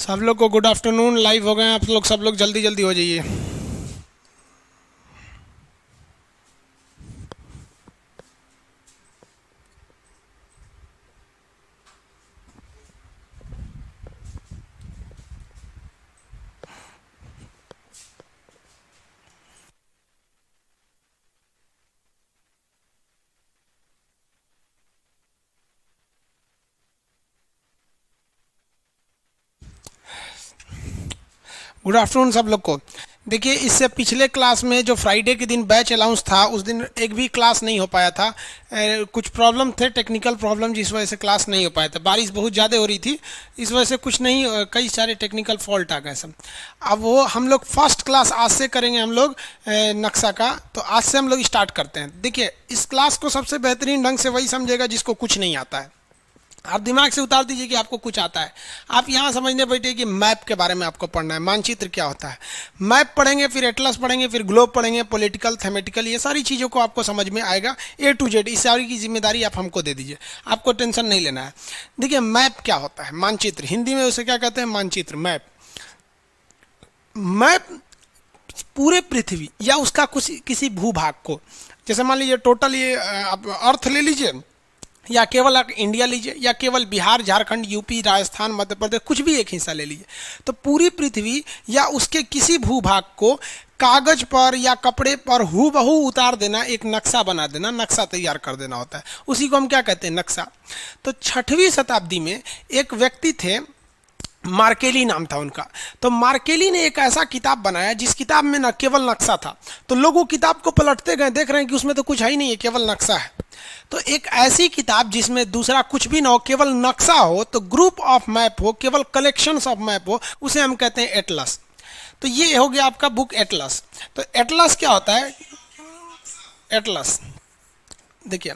सब लोग को गुड आफ्टरनून। लाइव हो गए हैं आप लोग, सब लोग जल्दी जल्दी हो जाइए। गुड आफ्टरनून सब लोग को। देखिए, इससे पिछले क्लास में जो फ्राइडे के दिन बैच अलाउंस था उस दिन एक भी क्लास नहीं हो पाया था। कुछ प्रॉब्लम थे, टेक्निकल प्रॉब्लम, जिस वजह से क्लास नहीं हो पाया था। बारिश बहुत ज़्यादा हो रही थी, इस वजह से कुछ नहीं, कई सारे टेक्निकल फॉल्ट आ गए सब। अब वो हम लोग फर्स्ट क्लास आज से करेंगे हम लोग नक्शा का। तो आज से हम लोग स्टार्ट करते हैं। देखिए, इस क्लास को सबसे बेहतरीन ढंग से वही समझेगा जिसको कुछ नहीं आता है। आप दिमाग से उतार दीजिए कि आपको कुछ आता है। आप यहाँ समझने बैठे कि मैप के बारे में आपको पढ़ना है, मानचित्र क्या होता है। मैप पढ़ेंगे, फिर एटलस पढ़ेंगे, फिर ग्लोब पढ़ेंगे, पॉलिटिकल, थेमेटिकल, ये सारी चीज़ों को आपको समझ में आएगा। ए टू जेड इस सारी की जिम्मेदारी आप हमको दे दीजिए, आपको टेंशन नहीं लेना है। देखिए, मैप क्या होता है, मानचित्र, हिंदी में उसे क्या कहते हैं, मानचित्र, मैप। मैप पूरे पृथ्वी या उसका कुछ किसी भूभाग को, जैसे मान लीजिए टोटल ये आप अर्थ ले लीजिए, या केवल आप इंडिया लीजिए, या केवल बिहार, झारखंड, यूपी, राजस्थान, मध्य प्रदेश, कुछ भी एक हिस्सा ले लीजिए। तो पूरी पृथ्वी या उसके किसी भूभाग को कागज पर या कपड़े पर हूबहू उतार देना, एक नक्शा बना देना, नक्शा तैयार कर देना होता है। उसी को हम क्या कहते हैं, नक्शा। तो 6वीं शताब्दी में एक व्यक्ति थे, मार्केली नाम था उनका। तो मार्केली ने एक ऐसा किताब बनाया जिस किताब में न केवल नक्शा था। तो लोग वो किताब को पलटते गए, देख रहे हैं कि उसमें तो कुछ है ही नहीं है, केवल नक्शा है। तो एक ऐसी किताब जिसमें दूसरा कुछ भी ना हो, केवल नक्शा हो, तो ग्रुप ऑफ मैप हो, केवल कलेक्शंस ऑफ मैप हो, उसे हम कहते हैं एटलस। तो ये हो गया आपका बुक एटलस। तो एटलस क्या होता है, एटलस देखिए,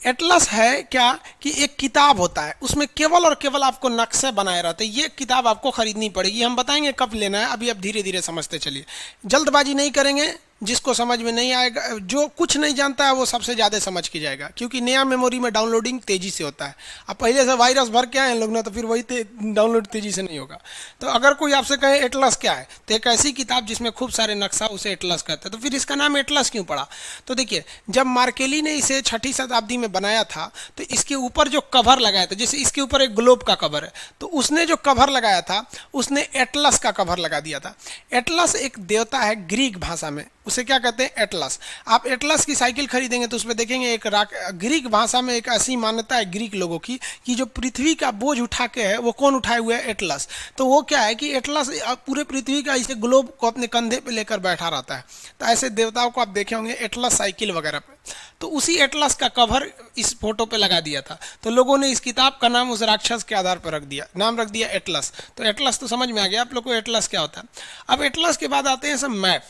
एटलस है क्या कि एक किताब होता है, उसमें केवल और केवल आपको नक्शे बनाए रहते हैं। ये किताब आपको खरीदनी पड़ेगी, हम बताएंगे कब लेना है, अभी आप धीरे धीरे समझते चलिए, जल्दबाजी नहीं करेंगे। जिसको समझ में नहीं आएगा, जो कुछ नहीं जानता है वो सबसे ज़्यादा समझ के जाएगा, क्योंकि नया मेमोरी में डाउनलोडिंग तेज़ी से होता है। अब पहले से वायरस भर के आए हैं लोग ना, तो फिर वही डाउनलोड तेज़ी से नहीं होगा। तो अगर कोई आपसे कहे एटलस क्या है, तो एक ऐसी किताब जिसमें खूब सारे नक्शा, उसे एटलस कहते हैं। तो फिर इसका नाम एटलस क्यों पड़ा? तो देखिए, जब मार्केली ने इसे 6वीं शताब्दी में बनाया था, तो इसके ऊपर जो कवर लगाया था, जैसे इसके ऊपर एक ग्लोब का कवर है, तो उसने जो कवर लगाया था उसने एटलस का कवर लगा दिया था। एटलस एक देवता है ग्रीक भाषा में, उसे क्या कहते हैं, एटलस। आप एटलस की साइकिल खरीदेंगे तो उसमें देखेंगे एक ग्रीक भाषा में एक ऐसी मान्यता है ग्रीक लोगों की कि जो पृथ्वी का बोझ उठा के है वो कौन उठाए हुए है, एटलस। तो वो क्या है कि एटलस पूरे पृथ्वी का इसे ग्लोब को अपने कंधे पे लेकर बैठा रहता है। तो ऐसे देवताओं को आप देखे होंगे एटलस साइकिल वगैरह पे। तो उसी एटलस का कवर इस फोटो पे लगा दिया था। तो लोगों ने इस किताब का नाम उस राक्षस के आधार पर रख दिया, नाम रख दिया एटलस। तो एटलस तो समझ में आ गया आप लोग को, एटलस क्या होता है। अब एटलस के बाद आते हैं सब मैप।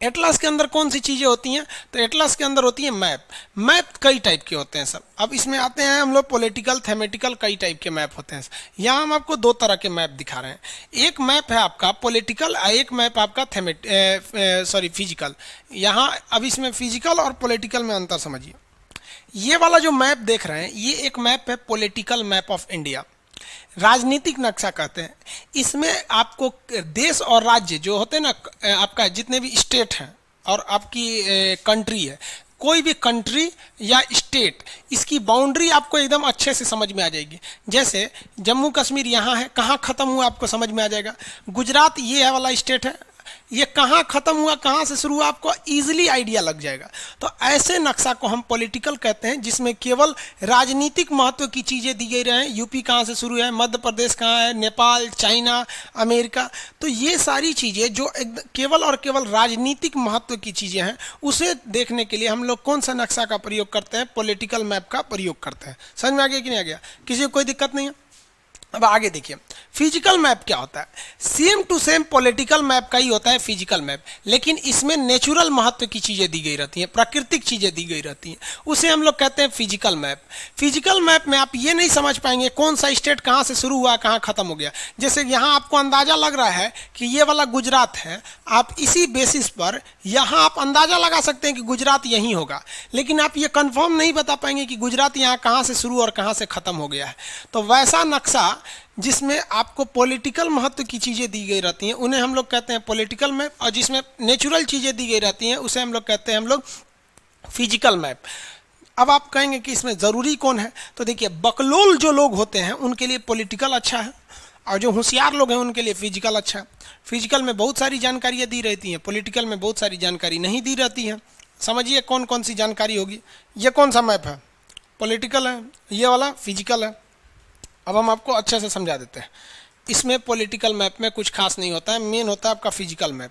एटलस के अंदर कौन सी चीज़ें होती हैं, तो एटलस के अंदर होती है मैप। मैप कई टाइप के होते हैं सब। अब इसमें आते हैं हम लोग पॉलिटिकल, थेमेटिकल, कई टाइप के मैप होते हैं। यहाँ हम आपको 2 तरह के मैप दिखा रहे हैं। एक मैप है आपका पॉलिटिकल, एक मैप आपका फिजिकल। यहाँ अब इसमें फिजिकल और पॉलिटिकल में अंतर समझिए। ये वाला जो मैप देख रहे हैं, ये एक मैप है पॉलिटिकल मैप ऑफ इंडिया, राजनीतिक नक्शा कहते हैं। इसमें आपको देश और राज्य जो होते हैं ना, आपका जितने भी स्टेट हैं और आपकी कंट्री है, कोई भी कंट्री या स्टेट, इसकी बाउंड्री आपको एकदम अच्छे से समझ में आ जाएगी। जैसे जम्मू कश्मीर यहाँ है, कहाँ ख़त्म हुआ आपको समझ में आ जाएगा। गुजरात ये है वाला स्टेट है, ये कहाँ ख़त्म हुआ, कहाँ से शुरू हुआ, आपको इजीली आइडिया लग जाएगा। तो ऐसे नक्शा को हम पॉलिटिकल कहते हैं, जिसमें केवल राजनीतिक महत्व की चीज़ें दी गई रहे हैं। यूपी कहाँ से शुरू है, मध्य प्रदेश कहाँ है, नेपाल, चाइना, अमेरिका। तो ये सारी चीज़ें जो केवल और केवल राजनीतिक महत्व की चीज़ें हैं, उसे देखने के लिए हम लोग कौन सा नक्शा का प्रयोग करते हैं, पॉलिटिकल मैप का प्रयोग करते हैं। समझ में आ गया कि नहीं आ गया? किसी को कोई दिक्कत नहीं है? अब आगे देखिए, फिजिकल मैप क्या होता है। Same to same political map का ही होता है फिजिकल मैप, लेकिन इसमें नेचुरल महत्व की चीज़ें दी गई रहती हैं, प्राकृतिक चीज़ें दी गई रहती हैं, उसे हम लोग कहते हैं फिजिकल मैप। फिजिकल मैप में आप ये नहीं समझ पाएंगे कौन सा स्टेट कहाँ से शुरू हुआ कहाँ खत्म हो गया। जैसे यहाँ आपको अंदाज़ा लग रहा है कि ये वाला गुजरात है, आप इसी बेसिस पर यहाँ आप अंदाज़ा लगा सकते हैं कि गुजरात यहीं होगा, लेकिन आप ये कंफर्म नहीं बता पाएंगे कि गुजरात यहाँ कहाँ से शुरू और कहाँ से ख़त्म हो गया है। तो वैसा नक्शा जिसमें आपको पॉलिटिकल महत्व की चीज़ें दी गई रहती हैं उन्हें हम लोग कहते हैं पॉलिटिकल मैप, और जिसमें नेचुरल चीज़ें दी गई रहती हैं उसे हम लोग कहते हैं फिजिकल मैप। अब आप कहेंगे कि इसमें ज़रूरी कौन है, तो देखिए बकलोल जो लोग होते हैं उनके लिए पॉलिटिकल अच्छा है, और जो होशियार लोग हैं उनके लिए फिजिकल अच्छा है। फिजिकल में बहुत सारी जानकारियाँ दी रहती हैं, पॉलिटिकल में बहुत सारी जानकारी नहीं दी रहती है। समझिए कौन कौन सी जानकारी होगी। ये कौन सा मैप है, पॉलिटिकल है, ये वाला फिजिकल है। अब हम आपको अच्छे से समझा देते हैं। इसमें पॉलिटिकल मैप में कुछ खास नहीं होता है, मेन होता है आपका फिजिकल मैप।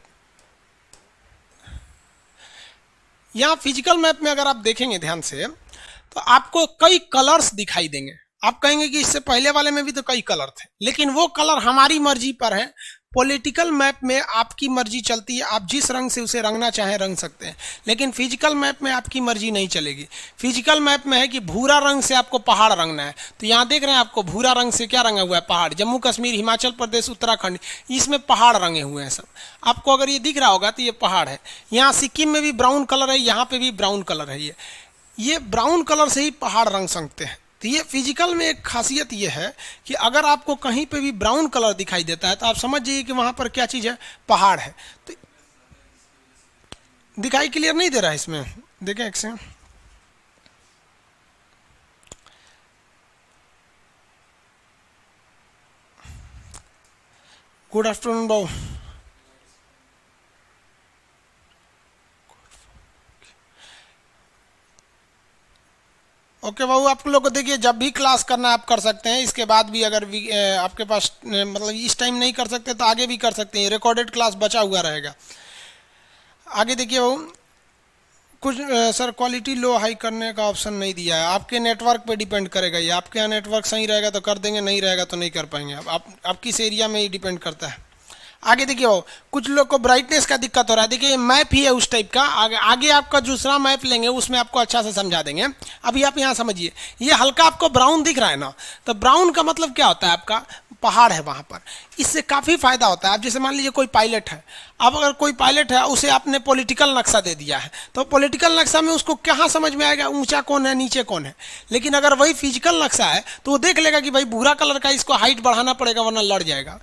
यहाँ फिजिकल मैप में अगर आप देखेंगे ध्यान से तो आपको कई कलर्स दिखाई देंगे। आप कहेंगे कि इससे पहले वाले में भी तो कई कलर थे, लेकिन वो कलर हमारी मर्जी पर है। पॉलिटिकल मैप में आपकी मर्जी चलती है, आप जिस रंग से उसे रंगना चाहें रंग सकते हैं, लेकिन फिजिकल मैप में आपकी मर्जी नहीं चलेगी। फिजिकल मैप में है कि भूरा रंग से आपको पहाड़ रंगना है, तो यहाँ देख रहे हैं आपको भूरा रंग से क्या रंगा हुआ है, पहाड़। जम्मू कश्मीर, हिमाचल प्रदेश, उत्तराखंड, इसमें पहाड़ रंगे हुए हैं सब। आपको अगर ये दिख रहा होगा तो ये पहाड़ है। यहाँ सिक्किम में भी ब्राउन कलर है, यहाँ पे भी ब्राउन कलर है। ये ब्राउन कलर से ही पहाड़ रंग सकते हैं। तो ये फिजिकल में एक खासियत ये है कि अगर आपको कहीं पे भी ब्राउन कलर दिखाई देता है तो आप समझ जाइए कि वहाँ पर क्या चीज़ है, पहाड़ है। तो दिखाई क्लियर नहीं दे रहा है इसमें, देखें एक से। गुड आफ्टरनून बाबू। ओके बाबू, आप लोग को देखिए जब भी क्लास करना आप कर सकते हैं। इसके बाद भी अगर आपके पास मतलब इस टाइम नहीं कर सकते तो आगे भी कर सकते हैं, रिकॉर्डेड क्लास बचा हुआ रहेगा। आगे देखिए बाबू, कुछ सर क्वालिटी लो हाई करने का ऑप्शन नहीं दिया है। आपके नेटवर्क पे डिपेंड करेगा ये। आपके यहाँ नेटवर्क सही रहेगा तो कर देंगे, नहीं रहेगा तो नहीं कर पाएंगे। आप किस एरिया में ही डिपेंड करता है। आगे देखिए वो कुछ लोग को ब्राइटनेस का दिक्कत हो रहा है। देखिए मैप ही है उस टाइप का। आगे आपका दूसरा मैप लेंगे उसमें आपको अच्छा से समझा देंगे। अभी आप यहाँ समझिए, ये हल्का आपको ब्राउन दिख रहा है ना, तो ब्राउन का मतलब क्या होता है, आपका पहाड़ है वहाँ पर। इससे काफ़ी फायदा होता है। आप जैसे मान लीजिए कोई पायलट है, अब अगर कोई पायलट है उसे आपने पॉलिटिकल नक्शा दे दिया है, तो पॉलिटिकल नक्शा में उसको कहाँ समझ में आएगा ऊंचा कौन है नीचे कौन है। लेकिन अगर वही फिजिकल नक्शा है तो वो देख लेगा कि भाई भूरा कलर का, इसको हाइट बढ़ाना पड़ेगा वरना लड़ जाएगा।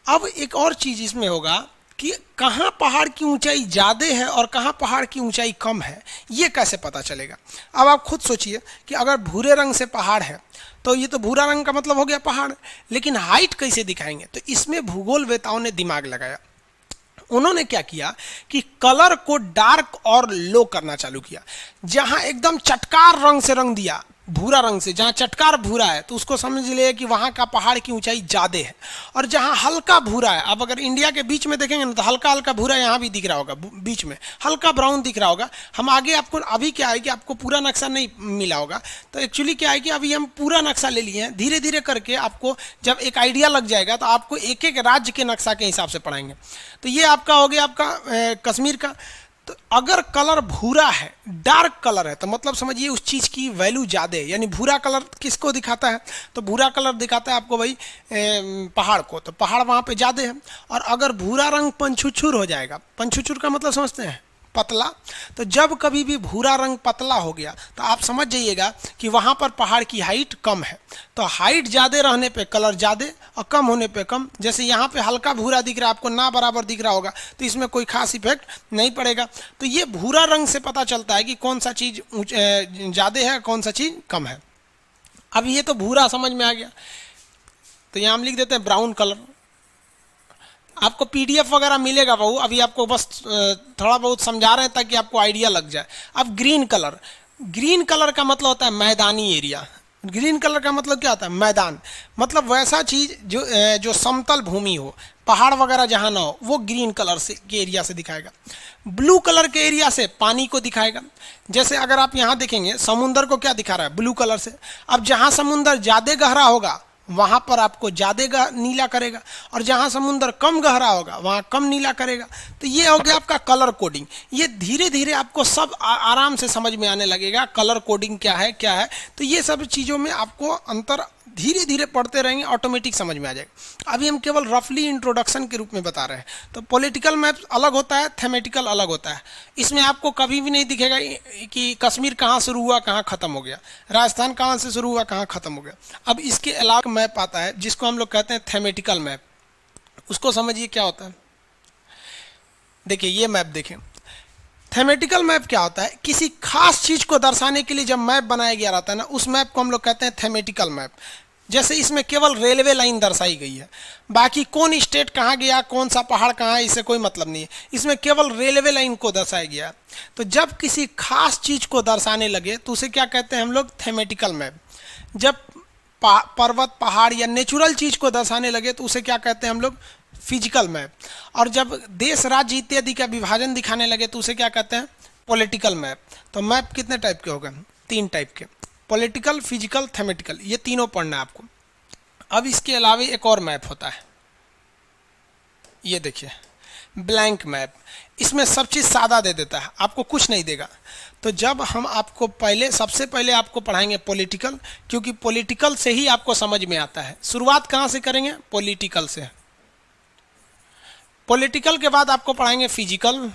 अब एक और चीज़ इसमें होगा कि कहाँ पहाड़ की ऊंचाई ज़्यादा है और कहाँ पहाड़ की ऊंचाई कम है, ये कैसे पता चलेगा। अब आप खुद सोचिए कि अगर भूरे रंग से पहाड़ है तो ये तो भूरा रंग का मतलब हो गया पहाड़, लेकिन हाइट कैसे दिखाएंगे। तो इसमें भूगोलवेताओं ने दिमाग लगाया। उन्होंने क्या किया कि कलर को डार्क और लो करना चालू किया। जहाँ एकदम चटकार रंग से रंग दिया, भूरा रंग से, जहाँ चटकार भूरा है तो उसको समझ लिए कि वहाँ का पहाड़ की ऊंचाई ज़्यादा है। और जहाँ हल्का भूरा है, अब अगर इंडिया के बीच में देखेंगे ना तो हल्का हल्का भूरा यहाँ भी दिख रहा होगा, बीच में हल्का ब्राउन दिख रहा होगा। हम आगे आपको अभी क्या है कि आपको पूरा नक्शा नहीं मिला होगा, तो एक्चुअली क्या है कि अभी हम पूरा नक्शा ले लिए हैं। धीरे धीरे करके आपको जब एक आइडिया लग जाएगा तो आपको एक एक राज्य के नक्शा के हिसाब से पढ़ाएंगे। तो ये आपका हो गया आपका कश्मीर का। तो अगर कलर भूरा है, डार्क कलर है, तो मतलब समझिए उस चीज़ की वैल्यू ज़्यादा है। यानी भूरा कलर किसको दिखाता है, तो भूरा कलर दिखाता है आपको भाई पहाड़ को, तो पहाड़ वहाँ पे ज़्यादा है। और अगर भूरा रंग पंछुछुर हो जाएगा, पंछुछुर का मतलब समझते हैं पतला, तो जब कभी भी भूरा रंग पतला हो गया तो आप समझ जाइएगा कि वहाँ पर पहाड़ की हाइट कम है। तो हाइट ज़्यादा रहने पे कलर ज़्यादा और कम होने पे कम। जैसे यहाँ पे हल्का भूरा दिख रहा है आपको, ना बराबर दिख रहा होगा, तो इसमें कोई खास इफेक्ट नहीं पड़ेगा। तो ये भूरा रंग से पता चलता है कि कौन सा चीज़ ज़्यादा है कौन सा चीज़ कम है। अब ये तो भूरा समझ में आ गया, तो यहाँ हम लिख देते हैं ब्राउन कलर। आपको पीडीएफ वगैरह मिलेगा बाबू, अभी आपको बस थोड़ा बहुत समझा रहे हैं ताकि आपको आइडिया लग जाए। अब ग्रीन कलर, ग्रीन कलर का मतलब होता है मैदानी एरिया। ग्रीन कलर का मतलब क्या होता है, मैदान। मतलब वैसा चीज़ जो समतल भूमि हो, पहाड़ वगैरह जहाँ ना हो, वो ग्रीन कलर से के एरिया से दिखाएगा। ब्लू कलर के एरिया से पानी को दिखाएगा। जैसे अगर आप यहाँ देखेंगे समुंदर को क्या दिखा रहा है, ब्लू कलर से। अब जहाँ समुंदर ज़्यादा गहरा होगा वहाँ पर आपको ज़्यादा नीला करेगा, और जहाँ समुद्र कम गहरा होगा वहाँ कम नीला करेगा। तो ये हो गया आपका कलर कोडिंग। ये धीरे धीरे आपको सब आराम से समझ में आने लगेगा, कलर कोडिंग क्या है। तो ये सब चीज़ों में आपको अंतर धीरे धीरे पढ़ते रहेंगे, ऑटोमेटिक समझ में आ जाएगा। अभी हम केवल रफली इंट्रोडक्शन के रूप में बता रहे हैं। तो पॉलिटिकल मैप अलग होता है, थेमेटिकल अलग होता है। इसमें आपको कभी भी नहीं दिखेगा कि कश्मीर कहाँ शुरू हुआ कहाँ ख़त्म हो गया, राजस्थान कहाँ से शुरू हुआ कहाँ ख़त्म हो गया। अब इसके अलावा मैप आता है जिसको हम लोग कहते हैं थेमेटिकल मैप। उसको समझिए क्या होता है। देखिए ये मैप देखें, थेमेटिकल मैप क्या होता है, किसी खास चीज़ को दर्शाने के लिए जब मैप बनाया गया रहता है ना, उस मैप को हम लोग कहते हैं थेमेटिकल मैप। जैसे इसमें केवल रेलवे लाइन दर्शाई गई है, बाकी कौन स्टेट कहाँ गया, कौन सा पहाड़ कहाँ है, इससे कोई मतलब नहीं है। इसमें केवल रेलवे लाइन को दर्शाया गया। तो जब किसी खास चीज़ को दर्शाने लगे तो उसे क्या कहते हैं हम लोग, थेमेटिकल मैप। जब पर्वत पहाड़ या नेचुरल चीज़ को दर्शाने लगे तो उसे क्या कहते हैं हम लोग, फिजिकल मैप। और जब देश राज्य इत्यादि का विभाजन दिखाने लगे तो उसे क्या कहते हैं, पॉलिटिकल मैप। तो मैप कितने टाइप के हो गए, 3 टाइप के, पॉलिटिकल, फिजिकल, थेमेटिकल, ये तीनों पढ़ना है आपको। अब इसके अलावा एक और मैप होता है, ये देखिए ब्लैंक मैप। इसमें सब चीज़ सादा दे देता है, आपको कुछ नहीं देगा। तो जब हम आपको सबसे पहले आपको पढ़ाएंगे पॉलिटिकल, क्योंकि पॉलिटिकल से ही आपको समझ में आता है। शुरुआत कहाँ से करेंगे, पॉलिटिकल से। पॉलिटिकल के बाद आपको पढ़ाएंगे फिजिकल,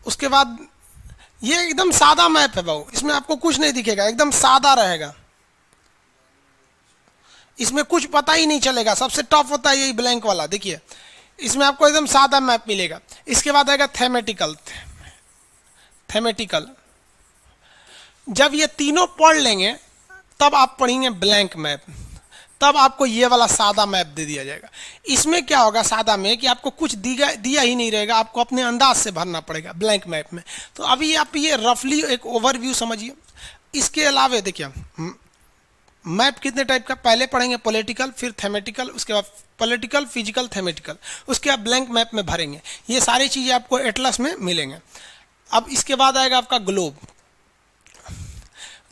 उसके बाद ये एकदम सादा मैप है बाबू, इसमें आपको कुछ नहीं दिखेगा, एकदम सादा रहेगा, इसमें कुछ पता ही नहीं चलेगा। सबसे टफ होता है यही ब्लैंक वाला, देखिए इसमें आपको एकदम सादा मैप मिलेगा। इसके बाद आएगा थेमेटिकल। थेमेटिकल जब ये तीनों पढ़ लेंगे तब आप पढ़ेंगे ब्लैंक मैप, तब आपको ये वाला सादा मैप दे दिया जाएगा। इसमें क्या होगा सादा में कि आपको कुछ दिया ही नहीं रहेगा, आपको अपने अंदाज से भरना पड़ेगा ब्लैंक मैप में। तो अभी आप ये रफली एक ओवरव्यू समझिए। इसके अलावा देखिए मैप कितने टाइप का, पहले पढ़ेंगे पॉलिटिकल, फिर थेमेटिकल, उसके बाद पॉलिटिकल, फिजिकल, थेमेटिकल, उसके बाद ब्लैंक मैप में भरेंगे। ये सारी चीज़ें आपको एटलस में मिलेंगे। अब इसके बाद आएगा आपका ग्लोब।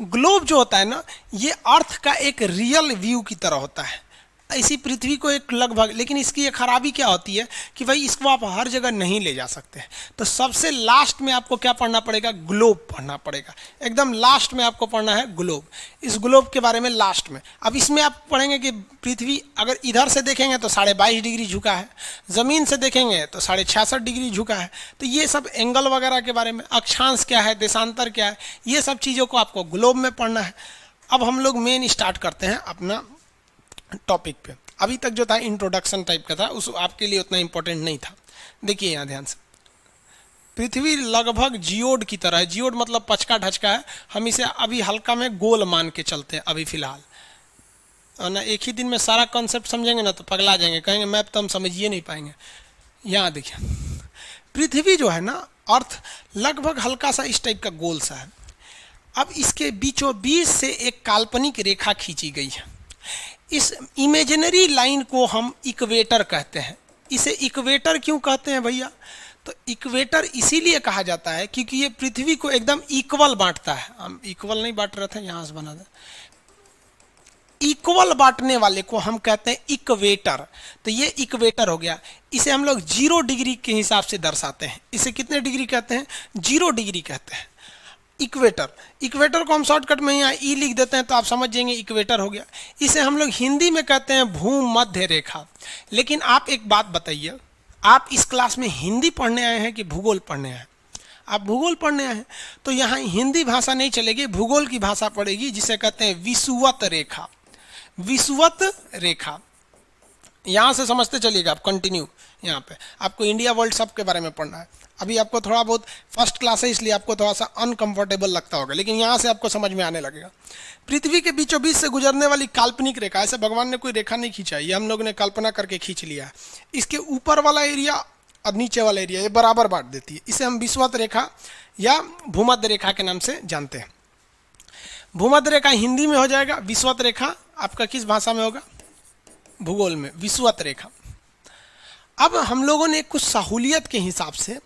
ग्लोब जो होता है ना, ये अर्थ का एक रियल व्यू की तरह होता है, इसी पृथ्वी को एक लगभग। लेकिन इसकी ये खराबी क्या होती है कि भाई इसको आप हर जगह नहीं ले जा सकते। तो सबसे लास्ट में आपको क्या पढ़ना पड़ेगा, ग्लोब पढ़ना पड़ेगा। एकदम लास्ट में आपको पढ़ना है ग्लोब। इस ग्लोब के बारे में लास्ट में। अब इसमें आप पढ़ेंगे कि पृथ्वी अगर इधर से देखेंगे तो 22.5 डिग्री झुका है, ज़मीन से देखेंगे तो 66.5 डिग्री झुका है। तो ये सब एंगल वगैरह के बारे में, अक्षांश क्या है, देशांतर क्या है, ये सब चीज़ों को आपको ग्लोब में पढ़ना है। अब हम लोग मेन स्टार्ट करते हैं अपना टॉपिक पे। अभी तक जो था इंट्रोडक्शन टाइप का था, उस आपके लिए उतना इंपॉर्टेंट नहीं था। देखिए यहाँ ध्यान से, पृथ्वी लगभग जियोड की तरह है। जियोड मतलब पचका ढचका है। हम इसे अभी हल्का में गोल मान के चलते हैं अभी फिलहाल, और ना एक ही दिन में सारा कॉन्सेप्ट समझेंगे ना तो पगला जाएंगे, कहेंगे मैप तो हम समझिए नहीं पाएंगे। यहाँ देखिए पृथ्वी जो है ना, अर्थ लगभग हल्का सा इस टाइप का गोल सा है। अब इसके बीचों बीच से एक काल्पनिक रेखा खींची गई है। इस इमेजिनरी लाइन को हम इक्वेटर कहते हैं। इसे इक्वेटर क्यों कहते हैं भैया, तो इक्वेटर इसीलिए कहा जाता है क्योंकि ये पृथ्वी को एकदम इक्वल बांटता है। हम इक्वल नहीं बांट रहे थे, यहाँ से बना दे, इक्वल बांटने वाले को हम कहते हैं इक्वेटर। तो ये इक्वेटर हो गया। इसे हम लोग 0 डिग्री के हिसाब से दर्शाते हैं। इसे कितने डिग्री कहते हैं, 0 डिग्री कहते हैं इक्वेटर। इक्वेटर को हम शॉर्टकट में यहाँ ई लिख देते हैं तो आप समझ जाएंगे इक्वेटर हो गया। इसे हम लोग हिंदी में कहते हैं भूमध्य रेखा। लेकिन आप एक बात बताइए, आप इस क्लास में हिंदी पढ़ने आए हैं कि भूगोल पढ़ने आए हैं? आप भूगोल पढ़ने आए हैं तो यहाँ हिंदी भाषा नहीं चलेगी, भूगोल की भाषा पड़ेगी, जिसे कहते हैं विषुवत रेखा। विषुवत रेखा यहाँ से समझते चलिएगा आप। कंटिन्यू यहाँ पे आपको इंडिया वर्ल्ड सब के बारे में पढ़ना है। अभी आपको थोड़ा बहुत फर्स्ट क्लास है इसलिए आपको थोड़ा सा अनकंफर्टेबल लगता होगा, लेकिन यहाँ से आपको समझ में आने लगेगा। पृथ्वी के बीचों बीच से गुजरने वाली काल्पनिक रेखा, ऐसे भगवान ने कोई रेखा नहीं खींचा, ये हम लोग ने कल्पना करके खींच लिया है। इसके ऊपर वाला एरिया और नीचे वाला एरिया ये बराबर बांट देती है। इसे हम विषुवत रेखा या भूमध्य रेखा के नाम से जानते हैं। भूमध्य रेखा हिंदी में हो जाएगा, विषुवत रेखा आपका किस भाषा में होगा, भूगोल में विषुवत रेखा। अब हम लोगों ने कुछ सहूलियत के हिसाब से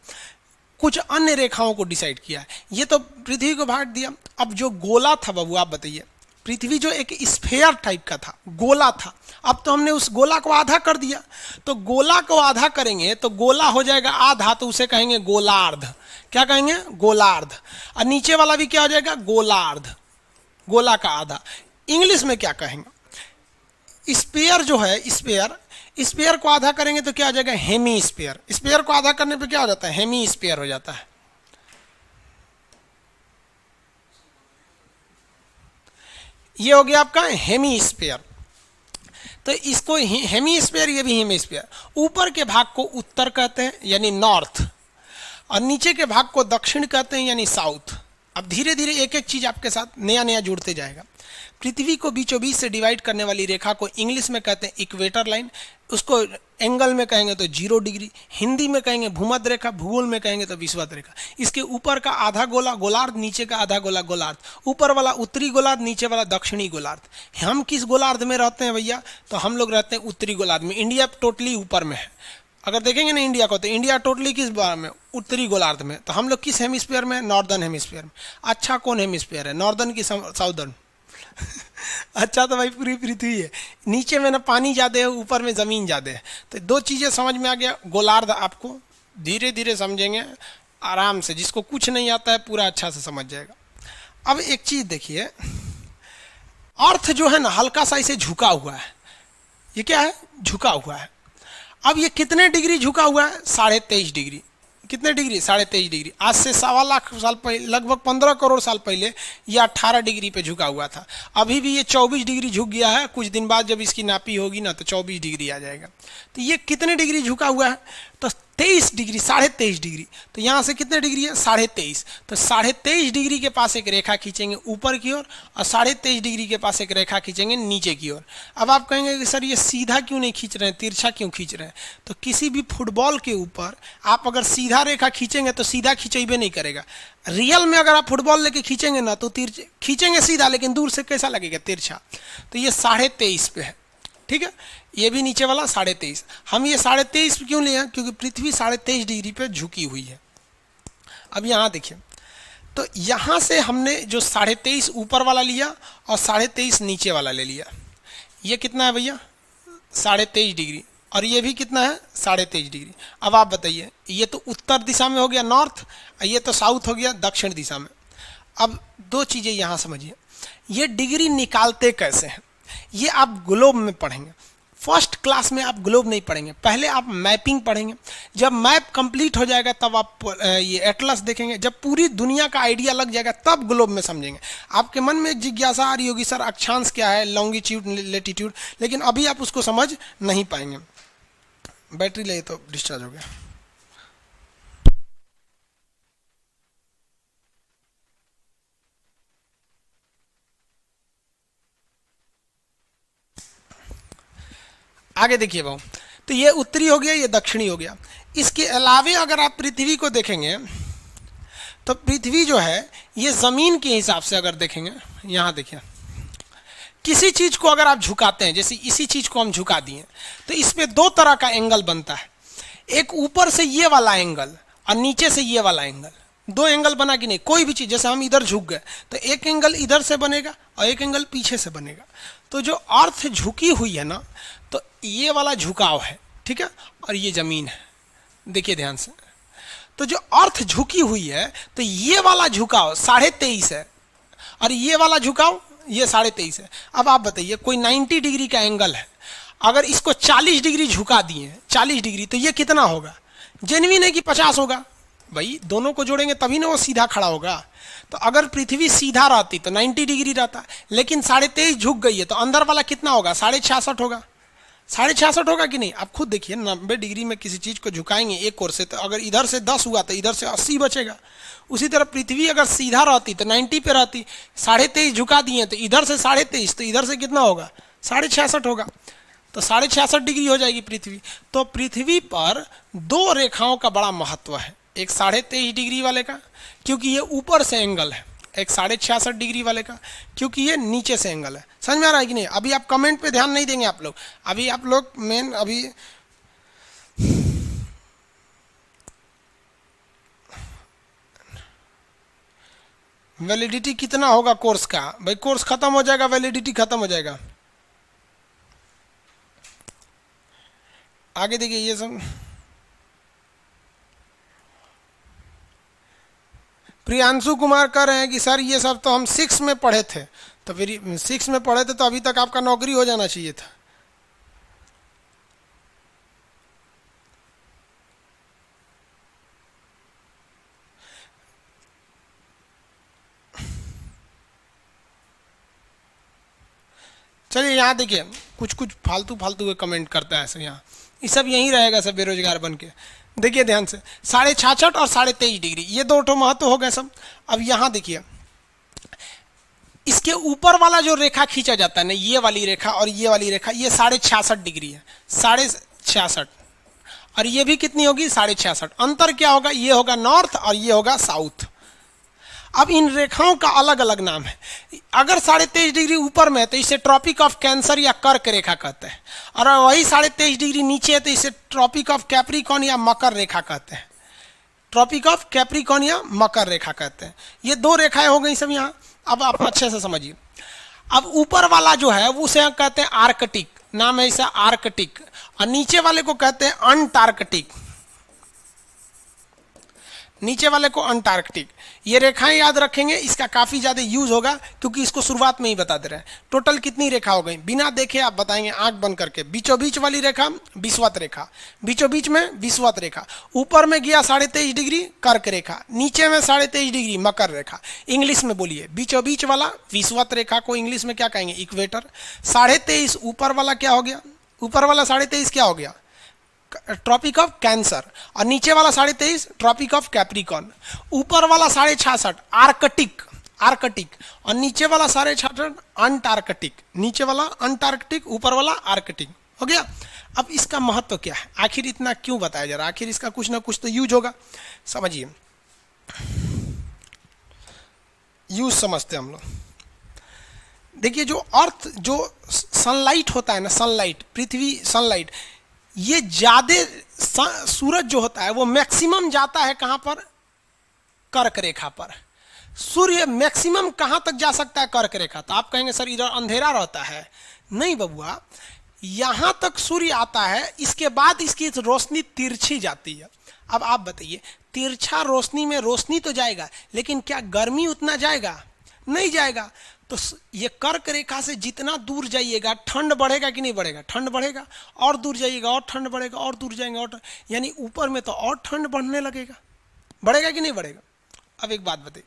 कुछ अन्य रेखाओं को डिसाइड किया है। ये तो पृथ्वी को बांट दिया। अब जो गोला था बाबू, आप बताइए, पृथ्वी जो एक स्फेयर टाइप का था, गोला था, अब तो हमने उस गोला को आधा कर दिया। तो गोला को आधा करेंगे तो गोला हो जाएगा आधा, तो उसे कहेंगे गोलार्ध। क्या कहेंगे? गोलार्ध। और नीचे वाला भी क्या हो जाएगा? गोलार्ध, गोला का आधा। इंग्लिश में क्या कहेंगे? स्पेयर जो है, स्पेयर, स्पेयर को आधा करेंगे तो क्या हो जाएगा? Hemy spare. स्पेयर को आधा करने पे क्या हो जाता है? हेमी स्पेयर हो जाता है। ये हो गया आपका हेमी स्पेयर। तो इसको हेमी स्पेयर, ये भी हेमी स्पेयर। ऊपर के भाग को उत्तर कहते हैं यानी नॉर्थ, और नीचे के भाग को दक्षिण कहते हैं यानी साउथ। अब धीरे धीरे एक एक चीज आपके साथ नया नया जुड़ते जाएगा। पृथ्वी को बीचों बीच से डिवाइड करने वाली रेखा को इंग्लिश में कहते हैं इक्वेटर लाइन, उसको एंगल में कहेंगे तो 0 डिग्री, हिंदी में कहेंगे भूमध्य रेखा, भूगोल में कहेंगे तो विषुवत रेखा। इसके ऊपर का आधा गोला गोलार्ध, नीचे का आधा गोला गोलार्ध। ऊपर वाला उत्तरी गोलार्ध, नीचे वाला दक्षिणी गोलार्ध। हम किस गोलार्ध में रहते हैं भैया? तो हम लोग रहते हैं उत्तरी गोलार्ध में। इंडिया टोटली ऊपर में है। अगर देखेंगे ना इंडिया को, तो इंडिया टोटली किस बार में? उत्तरी गोलार्ध में। तो हम लोग किस हेमिस्फीयर में? नॉर्दर्न हेमिस्फीयर में। अच्छा, कौन हेमिस्फीयर है, नॉर्दर्न की साउदर्न? अच्छा, तो भाई पूरी पृथ्वी है। नीचे में ना पानी ज़्यादा है, ऊपर में ज़मीन ज़्यादा है। तो दो चीज़ें समझ में आ गया। गोलार्ध आपको धीरे धीरे समझेंगे आराम से, जिसको कुछ नहीं आता है पूरा अच्छा से समझ जाएगा। अब एक चीज़ देखिए, अर्थ जो है ना हल्का सा इसे झुका हुआ है। ये क्या है? झुका हुआ है। अब ये कितने डिग्री झुका हुआ है? 23.5 डिग्री। कितने डिग्री? 23.5 डिग्री। आज से 1.25 लाख साल पहले, लगभग 15 करोड़ साल पहले ये 18 डिग्री पे झुका हुआ था। अभी भी ये 24 डिग्री झुक गया है। कुछ दिन बाद जब इसकी नापी होगी ना तो 24 डिग्री आ जाएगा। तो ये कितने डिग्री झुका हुआ है? तो 23 डिग्री, 23.5 डिग्री। तो यहाँ से कितने डिग्री है? 23.5। तो 23.5 डिग्री के पास एक रेखा खींचेंगे ऊपर की ओर, और 23.5 डिग्री के पास एक रेखा खींचेंगे नीचे की ओर। अब आप कहेंगे कि सर ये सीधा क्यों नहीं खींच रहे हैं, तिरछा क्यों खींच रहे हैं? तो किसी भी फुटबॉल के ऊपर आप अगर सीधा रेखा खींचेंगे तो सीधा खींचेबे नहीं करेगा। रियल में अगर आप फुटबॉल लेके खींचेंगे ना तो तिरछे खींचेंगे सीधा, लेकिन दूर से कैसा लगेगा? तिरछा। तो ये 23.5 पे है, ठीक है। ये भी नीचे वाला 23.5। हम ये 23.5 क्यों लिए हैं? क्योंकि पृथ्वी 23.5 डिग्री पे झुकी हुई है। अब यहाँ देखिए, तो यहाँ से हमने जो 23.5 ऊपर वाला लिया और 23.5 नीचे वाला ले लिया। ये कितना है भैया? 23.5 डिग्री। और ये भी कितना है? 23.5 डिग्री। अब आप बताइए, ये तो उत्तर दिशा में हो गया नॉर्थ, और ये तो साउथ हो गया दक्षिण दिशा में। अब दो चीज़ें यहाँ समझिए, ये डिग्री निकालते कैसे हैं ये आप ग्लोब में पढ़ेंगे। फर्स्ट क्लास में आप ग्लोब नहीं पढ़ेंगे, पहले आप मैपिंग पढ़ेंगे। जब मैप कंप्लीट हो जाएगा तब आप ये एटलस देखेंगे। जब पूरी दुनिया का आइडिया लग जाएगा तब ग्लोब में समझेंगे। आपके मन में एक जिज्ञासा आ रही होगी, सर अक्षांश क्या है, लॉन्गिट्यूड लेटीट्यूड, लेकिन अभी आप उसको समझ नहीं पाएंगे। बैटरी ले तो डिस्चार्ज हो गया। आगे देखिए भाऊ, तो ये उत्तरी हो गया, ये दक्षिणी हो गया। इसके अलावे अगर आप पृथ्वी को देखेंगे तो पृथ्वी जो है ये ज़मीन के हिसाब से अगर देखेंगे, यहाँ देखिए, किसी चीज़ को अगर आप झुकाते हैं, जैसे इसी चीज़ को हम झुका दिए तो इस पर दो तरह का एंगल बनता है। एक ऊपर से ये वाला एंगल और नीचे से ये वाला एंगल। दो एंगल बना कि नहीं? कोई भी चीज़, जैसे हम इधर झुक गए तो एक एंगल इधर से बनेगा और एक एंगल पीछे से बनेगा। तो जो अर्थ झुकी हुई है ना, तो ये वाला झुकाव है, ठीक है, और ये ज़मीन है। देखिए ध्यान से, तो जो अर्थ झुकी हुई है तो ये वाला झुकाव 23.5 है और ये वाला झुकाव ये 23.5 है। अब आप बताइए, कोई 90 डिग्री का एंगल है, अगर इसको 40 डिग्री झुका दिए, 40 डिग्री, तो ये कितना होगा? जेन्युइन है कि 50 होगा? भाई दोनों को जोड़ेंगे तभी ना वो सीधा खड़ा होगा। तो अगर पृथ्वी सीधा रहती तो 90 डिग्री रहता, लेकिन 23.5 झुक गई है तो अंदर वाला कितना होगा? 66.5 होगा। 66.5 होगा कि नहीं? आप खुद देखिए, 90 डिग्री में किसी चीज़ को झुकाएंगे एक ओर से, तो अगर इधर से 10 हुआ तो इधर से 80 बचेगा। उसी तरह पृथ्वी अगर सीधा रहती तो 90 पे रहती, 23.5 झुका दिए तो इधर से 23.5, तो इधर से कितना होगा? 66.5 होगा। तो 66.5 डिग्री हो जाएगी पृथ्वी। तो पृथ्वी पर दो रेखाओं का बड़ा महत्व है, एक 23.5 डिग्री वाले का क्योंकि ये ऊपर से एंगल है, एक 66.5 डिग्री वाले का क्योंकि ये नीचे से एंगल है। समझ में आ रहा है कि नहीं? अभी आप कमेंट पे ध्यान नहीं देंगे आप लोग, अभी आप लोग मेन अभी वैलिडिटी कितना होगा कोर्स का? भाई कोर्स खत्म हो जाएगा, वैलिडिटी खत्म हो जाएगा। आगे देखिए ये सब प्रियांशु कुमार कह रहे हैं कि सर ये सब तो हम 6 में पढ़े थे, तो फिर 6 में पढ़े थे तो अभी तक आपका नौकरी हो जाना चाहिए था। चलिए यहाँ देखिए कुछ कुछ फालतू फालतू के कमेंट करता है सर, यहाँ ये सब यहीं रहेगा सब बेरोजगार बन के। देखिए ध्यान से 66.5 और 23.5 डिग्री, ये दो ठो महत्व हो गए सब। अब यहाँ देखिए इसके ऊपर वाला जो रेखा खींचा जाता है ना, ये वाली रेखा और ये वाली रेखा, ये 66.5 डिग्री है, 66.5, और ये भी कितनी होगी 66.5। अंतर क्या होगा? ये होगा नॉर्थ और ये होगा साउथ। अब इन रेखाओं का अलग अलग नाम है। अगर 23.5 डिग्री ऊपर में है तो इसे ट्रॉपिक ऑफ कैंसर या कर्क रेखा कहते हैं, और वही 23.5 डिग्री नीचे है तो इसे ट्रॉपिक ऑफ कैप्रिकॉर्न या मकर रेखा कहते हैं। ट्रॉपिक ऑफ कैप्रिकॉर्न या मकर रेखा कहते हैं। ये दो रेखाएं हो गई सब यहाँ। अब आप अच्छे से समझिए। अब ऊपर वाला जो है उसे कहते हैं आर्कटिक, नाम है इसका आर्कटिक, और नीचे वाले को कहते हैं अंटार्कटिक, नीचे वाले को अंटार्कटिक। ये रेखाएं याद रखेंगे, इसका काफी ज्यादा यूज होगा क्योंकि इसको शुरुआत में ही बता दे रहे हैं। टोटल कितनी रेखा हो गई बिना देखे आप बताएंगे आंख बंद करके। बीचों बीच वाली रेखा विषुवत रेखा, बीचों बीच में विषुवत रेखा, ऊपर में गया 23.5 डिग्री कर्क रेखा, नीचे में 23.5 डिग्री मकर रेखा। इंग्लिश में बोलिए, बीचों बीच वाला विषुवत रेखा को इंग्लिश में क्या कहेंगे? इक्वेटर। 23.5 ऊपर वाला क्या हो गया? ऊपर वाला 23.5 क्या हो गया? ट्रॉपिक ऑफ कैंसर, और नीचे वाला 23.5 ट्रॉपिक ऑफ कैप्रिकॉर्न। ऊपर वाला 66.5 आर्कटिक, आर्कटिक, और नीचे वाला 66.5 अंटार्कटिक। नीचे वाला अंटार्कटिक, ऊपर वाला आर्कटिक। हो गया। अब इसका महत्व क्या है? आखिर इतना क्यों बताया जा रहा है? आखिर इसका कुछ ना कुछ तो यूज होगा। समझिए, यूज समझते हम लोग। देखिए जो अर्थ, जो सनलाइट होता है ना, सनलाइट, पृथ्वी सनलाइट, ये ज्यादा सूरज जो होता है वो मैक्सिमम जाता है कहां पर? कर्क रेखा पर। सूर्य मैक्सिमम कहां तक जा सकता है? कर्क रेखा। तो आप कहेंगे सर इधर अंधेरा रहता है। नहीं बबुआ, यहां तक सूर्य आता है, इसके बाद इसकी रोशनी तिरछी जाती है। अब आप बताइए, तिरछा रोशनी में रोशनी तो जाएगा, लेकिन क्या गर्मी उतना जाएगा? नहीं जाएगा। तो ये कर्क रेखा से जितना दूर जाइएगा ठंड बढ़ेगा कि नहीं बढ़ेगा? ठंड बढ़ेगा। और दूर जाइएगा और ठंड बढ़ेगा, और दूर जाएंगे और यानी ऊपर में तो और ठंड बढ़ने लगेगा। बढ़ेगा कि नहीं बढ़ेगा? अब एक बात बताइए,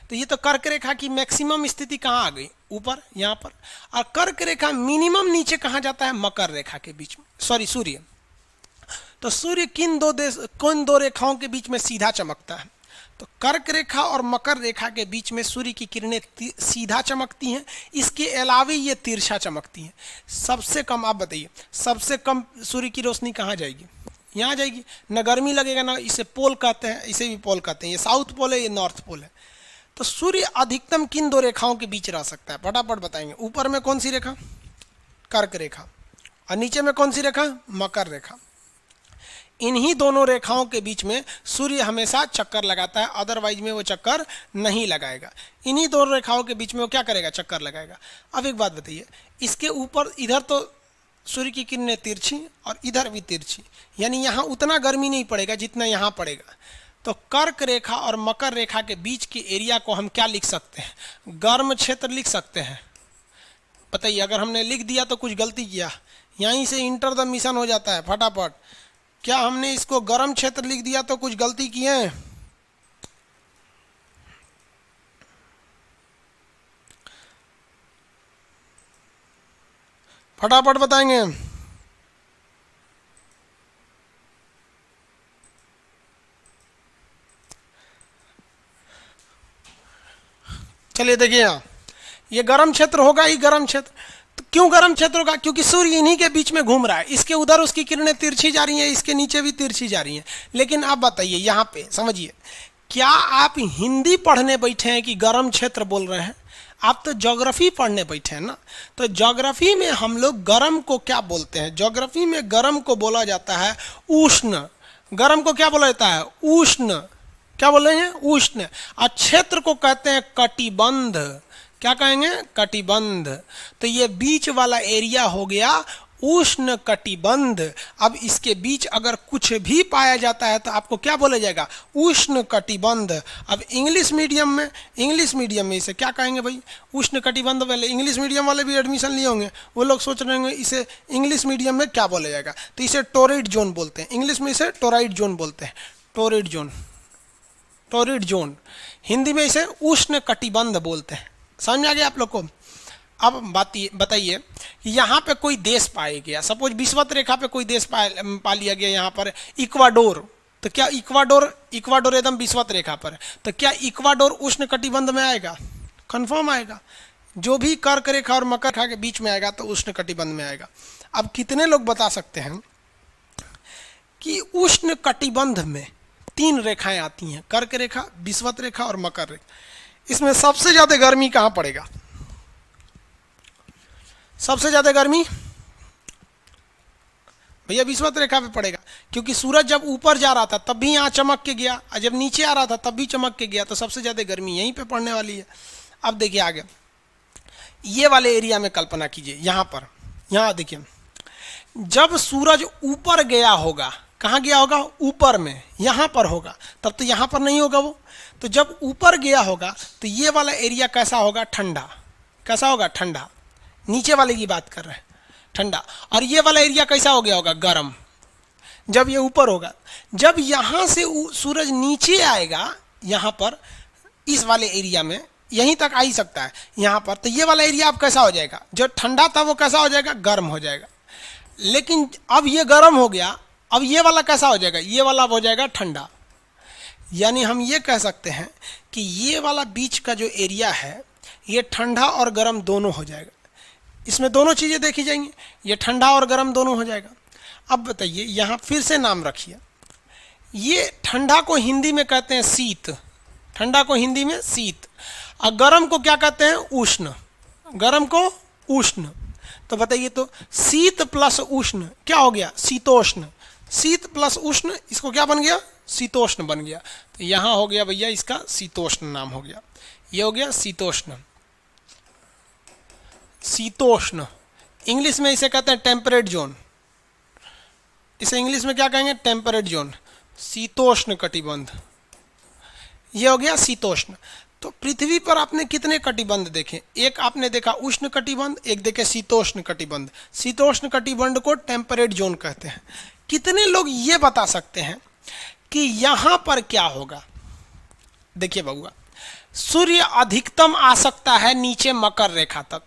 तो ये तो कर्क रेखा की मैक्सिमम स्थिति कहाँ आ गई? ऊपर, यहाँ पर। और कर्क रेखा मिनिमम नीचे कहाँ जाता है? मकर रेखा के बीच में, सॉरी सूर्य। तो सूर्य किन दो रेखाओं के बीच में सीधा चमकता है? तो कर्क रेखा और मकर रेखा के बीच में सूर्य की किरणें सीधा चमकती हैं। इसके अलावा ये तिरछा चमकती हैं। सबसे कम, आप बताइए, सबसे कम सूर्य की रोशनी कहाँ जाएगी? यहाँ जाएगी। न गर्मी लगेगा, ना इसे पोल कहते हैं, इसे भी पोल कहते हैं। ये साउथ पोल है, ये नॉर्थ पोल है। तो सूर्य अधिकतम किन दो रेखाओं के बीच रह सकता है? फटाफट बताएंगे। ऊपर में कौन सी रेखा? कर्क रेखा। और नीचे में कौन सी रेखा? मकर रेखा। इन्हीं दोनों रेखाओं के बीच में सूर्य हमेशा चक्कर लगाता है, अदरवाइज में वो चक्कर नहीं लगाएगा। इन्हीं दोनों रेखाओं के बीच में वो क्या करेगा? चक्कर लगाएगा। अब एक बात बताइए, इसके ऊपर इधर तो सूर्य की किरणें तिरछी और इधर भी तिरछी, यानी यहाँ उतना गर्मी नहीं पड़ेगा जितना यहाँ पड़ेगा। तो कर्क रेखा और मकर रेखा के बीच के एरिया को हम क्या लिख सकते हैं? गर्म क्षेत्र लिख सकते हैं। बताइए, अगर हमने लिख दिया तो कुछ गलती किया? यहीं से इंटर द मिशन हो जाता है फटाफट। क्या हमने इसको गर्म क्षेत्र लिख दिया तो कुछ गलती किए हैं? फटाफट बताएंगे। चलिए देखिए, यहाँ ये गर्म क्षेत्र होगा ही, गर्म क्षेत्र। तो क्यों गर्म क्षेत्र होगा? क्योंकि सूर्य इन्हीं के बीच में घूम रहा है। इसके उधर उसकी किरणें तिरछी जा रही हैं, इसके नीचे भी तिरछी जा रही हैं। लेकिन आप बताइए, यहाँ पे समझिए, क्या आप हिंदी पढ़ने बैठे हैं कि गर्म क्षेत्र बोल रहे हैं? आप तो ज्योग्राफी पढ़ने बैठे हैं ना। तो ज्योग्राफी में हम लोग गर्म को क्या बोलते हैं? ज्योग्राफी में गर्म को बोला जाता है उष्ण। गर्म को क्या बोला जाता है? उष्ण। क्या बोलेंगे? उष्ण। और क्षेत्र को कहते हैं कटिबंध। क्या कहेंगे? कटिबंध। तो ये बीच वाला एरिया हो गया उष्ण कटिबंध। अब इसके बीच अगर कुछ भी पाया जाता है तो आपको क्या बोला जाएगा? उष्ण कटिबंध। अब इंग्लिश मीडियम में इसे क्या कहेंगे भाई? उष्ण कटिबंध वाले इंग्लिश मीडियम वाले भी एडमिशन लिए होंगे, वो लोग सोच रहे होंगे इसे इंग्लिश मीडियम में क्या बोला जाएगा। तो इसे टोरिड जोन बोलते हैं, इंग्लिश में इसे टोराइड जोन बोलते हैं। Torrid zone, torrid zone. Hindi में इसे उष्ण कटिबंध बोलते हैं। समझ में आ गया आप लोग को? अब बताइए कि यहाँ पे कोई देश पाया गया, सपोज विषुवत रेखा पे कोई देश पा लिया गया, यहाँ पर इक्वाडोर। तो क्या इक्वाडोर एकदम विषुवत रेखा पर है, तो क्या इक्वाडोर उष्ण कटिबंध में आएगा? कंफर्म आएगा। जो भी कर्क रेखा और मकर रेखा के बीच में आएगा तो उष्ण कटिबंध में आएगा। अब कितने लोग बता सकते हैं कि उष्ण कटिबंध में 3 रेखाएं आती हैं, कर्क रेखा, विषुवत रेखा और मकर रेखा। इसमें सबसे ज्यादा गर्मी कहाँ पड़ेगा? सबसे ज्यादा गर्मी भैया विषुवत रेखा पे पड़ेगा, क्योंकि सूरज जब ऊपर जा रहा था तब भी यहाँ चमक के गया, और जब नीचे आ रहा था तब भी चमक के गया, तो सबसे ज्यादा गर्मी यहीं पे पड़ने वाली है। अब देखिए आगे ये वाले एरिया में कल्पना कीजिए, यहाँ पर, यहाँ देखिए, जब सूरज ऊपर गया होगा, कहाँ गया होगा? ऊपर में, यहाँ पर होगा, तब तो यहाँ पर नहीं होगा वो। तो जब ऊपर गया होगा तो ये वाला एरिया कैसा होगा? ठंडा। कैसा होगा? ठंडा। नीचे वाले की बात कर रहे हैं, ठंडा। और ये वाला एरिया कैसा हो गया होगा? गर्म। जब ये ऊपर होगा, जब यहाँ से सूरज नीचे आएगा, यहाँ पर इस वाले एरिया में, यहीं तक आ ही सकता है यहाँ पर, तो ये वाला एरिया अब कैसा हो जाएगा? जो ठंडा था वो कैसा हो जाएगा? गर्म हो जाएगा। लेकिन अब ये गर्म हो गया, अब ये वाला कैसा हो जाएगा? ये वाला हो जाएगा ठंडा। यानी हम ये कह सकते हैं कि ये वाला बीच का जो एरिया है ये ठंडा और गर्म दोनों हो जाएगा। इसमें दोनों चीज़ें देखी जाएंगी, ये ठंडा और गर्म दोनों हो जाएगा। अब बताइए, यहाँ फिर से नाम रखिए, ये ठंडा को हिंदी में कहते हैं शीत, ठंडा को हिंदी में शीत, और गर्म को क्या कहते हैं? उष्ण। गर्म को उष्ण। तो बताइए, तो शीत प्लस उष्ण क्या हो गया? शीतोष्ण। शीत प्लस उष्ण, इसको क्या बन गया? शीतोष्ण बन गया। तो यहाँ हो गया भैया इसका शीतोष्ण नाम हो गया, ये हो गया शीतोष्ण। शीतोष्ण इंग्लिश में इसे कहते हैं टेम्परेट जोन। इसे इंग्लिश में क्या कहेंगे? Temperate zone. शीतोष्ण कटिबंध, ये हो गया शीतोष्ण। तो पृथ्वी पर आपने कितने कटिबंध देखे? एक आपने देखा उष्ण कटिबंध, एक देखे शीतोष्ण कटिबंध। शीतोष्ण कटिबंध को टेम्परेट जोन कहते हैं। कितने लोग ये बता सकते हैं कि यहां पर क्या होगा? देखिए बबुआ, सूर्य अधिकतम आ सकता है नीचे मकर रेखा तक,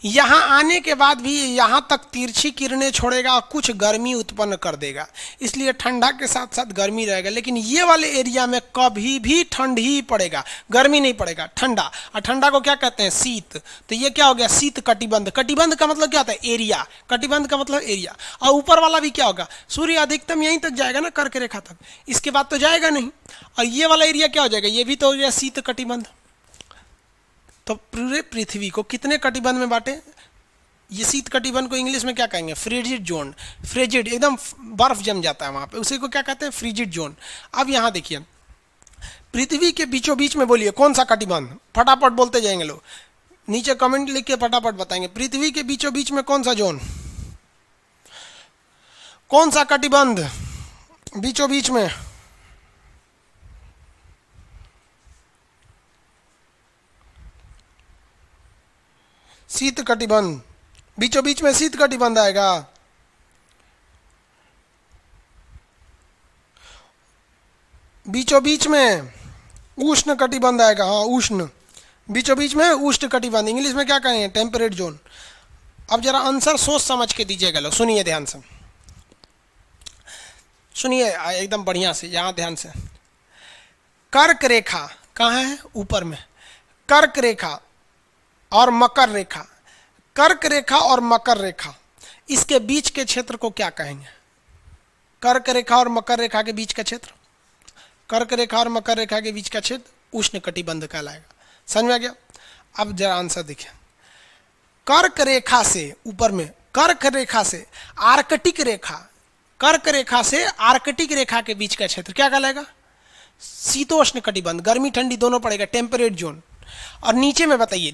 यहाँ आने के बाद भी यहाँ तक तिरछी किरणें छोड़ेगा और कुछ गर्मी उत्पन्न कर देगा, इसलिए ठंडा के साथ साथ गर्मी रहेगा। लेकिन ये वाले एरिया में कभी भी ठंड ही पड़ेगा, गर्मी नहीं पड़ेगा, ठंडा। और ठंडा को क्या कहते हैं? शीत। तो ये क्या हो गया? शीत कटिबंध। कटिबंध का मतलब क्या होता है? एरिया। कटिबंध का मतलब एरिया। और ऊपर वाला भी क्या होगा? सूर्य अधिकतम यहीं तक जाएगा ना, कर्क रेखा तक, इसके बाद तो जाएगा नहीं। और ये वाला एरिया क्या हो जाएगा? ये भी तो हो गया शीत कटिबंध। तो पूरे पृथ्वी को कितने कटिबंध में बांटे? ये शीत कटिबंध को इंग्लिश में क्या कहेंगे? Frigid zone. फ्रिजिड, एकदम बर्फ जम जाता है वहां पे, उसी को क्या कहते हैं? Frigid zone. अब यहाँ देखिए, पृथ्वी के बीचों बीच में बोलिए कौन सा कटिबंध? फटाफट बोलते जाएंगे लोग, नीचे कमेंट लिख के फटाफट बताएंगे। पृथ्वी के बीचों बीच में कौन सा जोन? कौन सा कटिबंध बीचों बीच में? शीत कटिबंध। बीचों बीच में शीत कटिबंध आएगा। बीचों बीच में उष्ण कटिबंध आएगा। हाँ, उष्ण। बीचों बीच में उष्ण कटिबंध, इंग्लिश में क्या कहेंगे? Temperate zone. अब जरा आंसर सोच समझ के दीजिएगा लोग, सुनिए ध्यान से, सुनिए एकदम बढ़िया से, यहाँ ध्यान से। कर्क रेखा कहाँ है? ऊपर में। कर्क रेखा और मकर रेखा, कर्क रेखा और मकर रेखा, इसके बीच के क्षेत्र को क्या कहेंगे? कर्क रेखा और मकर रेखा के बीच का क्षेत्र, कर्क रेखा और मकर रेखा के बीच का क्षेत्र उष्ण कटिबंध कहलाएगा। समझ में आ गया? अब जरा आंसर देखिए। कर्क रेखा से ऊपर में, कर्क रेखा से आर्कटिक रेखा, कर्क रेखा से आर्कटिक रेखा के बीच का क्षेत्र क्या कहलाएगा? शीतोष्ण कटिबंध, गर्मी ठंडी दोनों पड़ेगा, टेम्परेट जोन। और नीचे में बताइए,